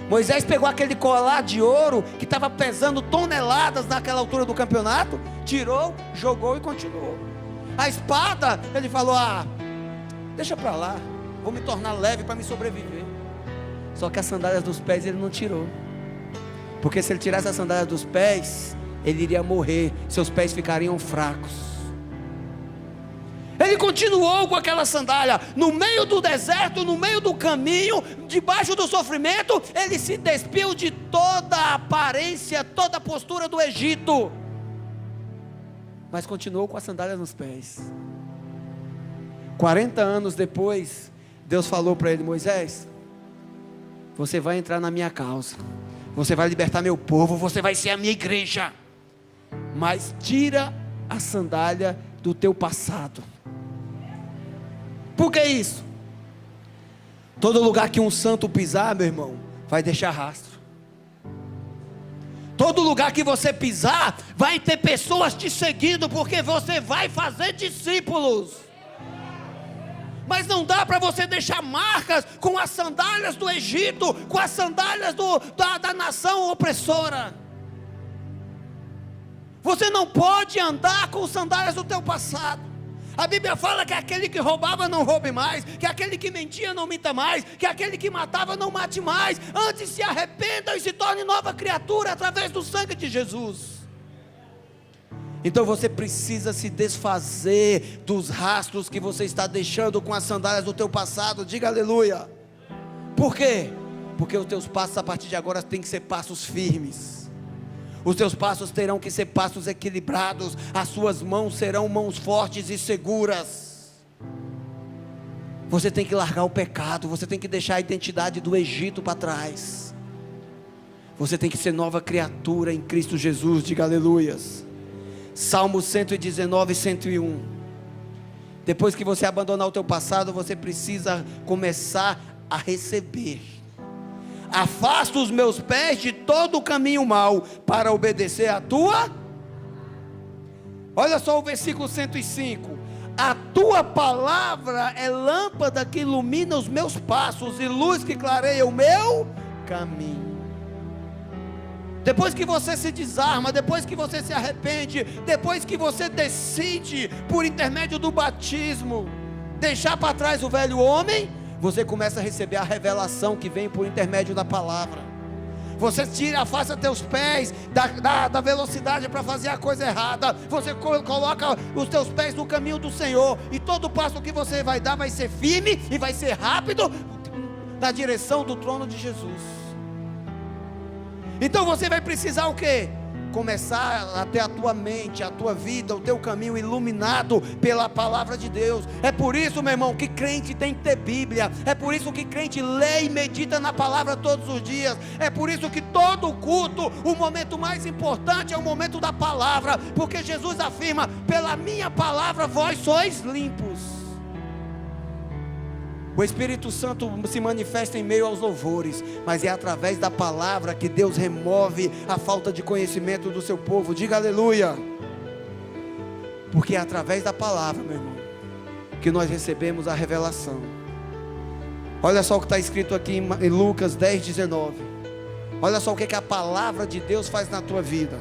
Moisés pegou aquele colar de ouro que estava pesando toneladas naquela altura do campeonato, tirou, jogou e continuou. A espada, ele falou: deixa para lá, vou me tornar leve para me sobreviver. Só que as sandálias dos pés ele não tirou, porque se ele tirasse as sandálias dos pés, ele iria morrer, seus pés ficariam fracos. Ele continuou com aquela sandália, no meio do deserto, no meio do caminho, debaixo do sofrimento, ele se despiu de toda a aparência, toda a postura do Egito, mas continuou com a sandália nos pés. 40 anos depois, Deus falou para ele: Moisés, você vai entrar na minha causa, você vai libertar meu povo, você vai ser a minha igreja, mas tira a sandália do teu passado. Por que isso? Todo lugar que um santo pisar, meu irmão, vai deixar rastro. Todo lugar que você pisar, vai ter pessoas te seguindo, porque você vai fazer discípulos. Mas não dá para você deixar marcas com as sandálias do Egito, com as sandálias da nação opressora. Você não pode andar com sandálias do teu passado. A Bíblia fala que aquele que roubava não roube mais, que aquele que mentia não minta mais, que aquele que matava não mate mais. Antes se arrependa e se torne nova criatura através do sangue de Jesus. Então você precisa se desfazer dos rastros que você está deixando com as sandálias do teu passado. Diga aleluia. Por quê? Porque os teus passos a partir de agora têm que ser passos firmes. Os teus passos terão que ser passos equilibrados. As suas mãos serão mãos fortes e seguras. Você tem que largar o pecado. Você tem que deixar a identidade do Egito para trás. Você tem que ser nova criatura em Cristo Jesus. Diga aleluias. Salmo 119, 101. Depois que você abandonar o teu passado, você precisa começar a receber. Afasta os meus pés de todo o caminho mau, para obedecer a tua. Olha só o versículo 105. A tua palavra é lâmpada que ilumina os meus passos e luz que clareia o meu caminho. Depois que você se desarma, depois que você se arrepende, depois que você decide, por intermédio do batismo, deixar para trás o velho homem, você começa a receber a revelação que vem por intermédio da palavra. Você afasta teus pés da velocidade para fazer a coisa errada. Você coloca os teus pés no caminho do Senhor, e todo passo que você vai dar vai ser firme e vai ser rápido, na direção do trono de Jesus. Então você vai precisar o quê? Começar a ter a tua mente, a tua vida, o teu caminho iluminado pela palavra de Deus. É por isso, meu irmão, que crente tem que ter Bíblia. É por isso que crente lê e medita na palavra todos os dias. É por isso que todo culto, o momento mais importante é o momento da palavra, porque Jesus afirma: pela minha palavra vós sois limpos. O Espírito Santo se manifesta em meio aos louvores, mas é através da palavra que Deus remove a falta de conhecimento do seu povo. Diga aleluia. Porque é através da palavra, meu irmão, que nós recebemos a revelação. Olha só o que está escrito aqui em Lucas 10, 19. Olha só o que a palavra de Deus faz na tua vida.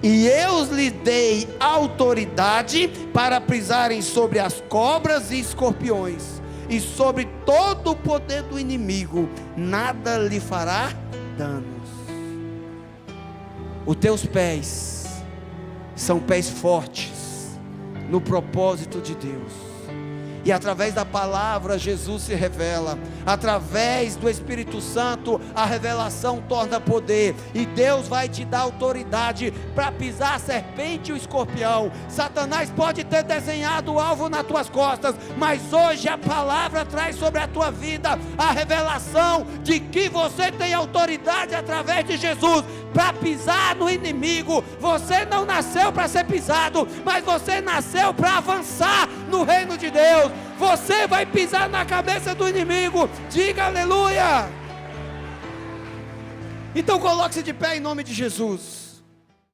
E eu lhe dei autoridade para pisarem sobre as cobras e escorpiões, e sobre todo o poder do inimigo, nada lhe fará danos. Os teus pés são pés fortes no propósito de Deus. E através da palavra Jesus se revela. Através do Espírito Santo a revelação torna poder. E Deus vai te dar autoridade para pisar a serpente e o escorpião. Satanás pode ter desenhado o alvo nas tuas costas, mas hoje a palavra traz sobre a tua vida a revelação de que você tem autoridade através de Jesus para pisar no inimigo. Você não nasceu para ser pisado, mas você nasceu para avançar no reino de Deus. Você vai pisar na cabeça do inimigo. Diga aleluia. Então coloque-se de pé em nome de Jesus.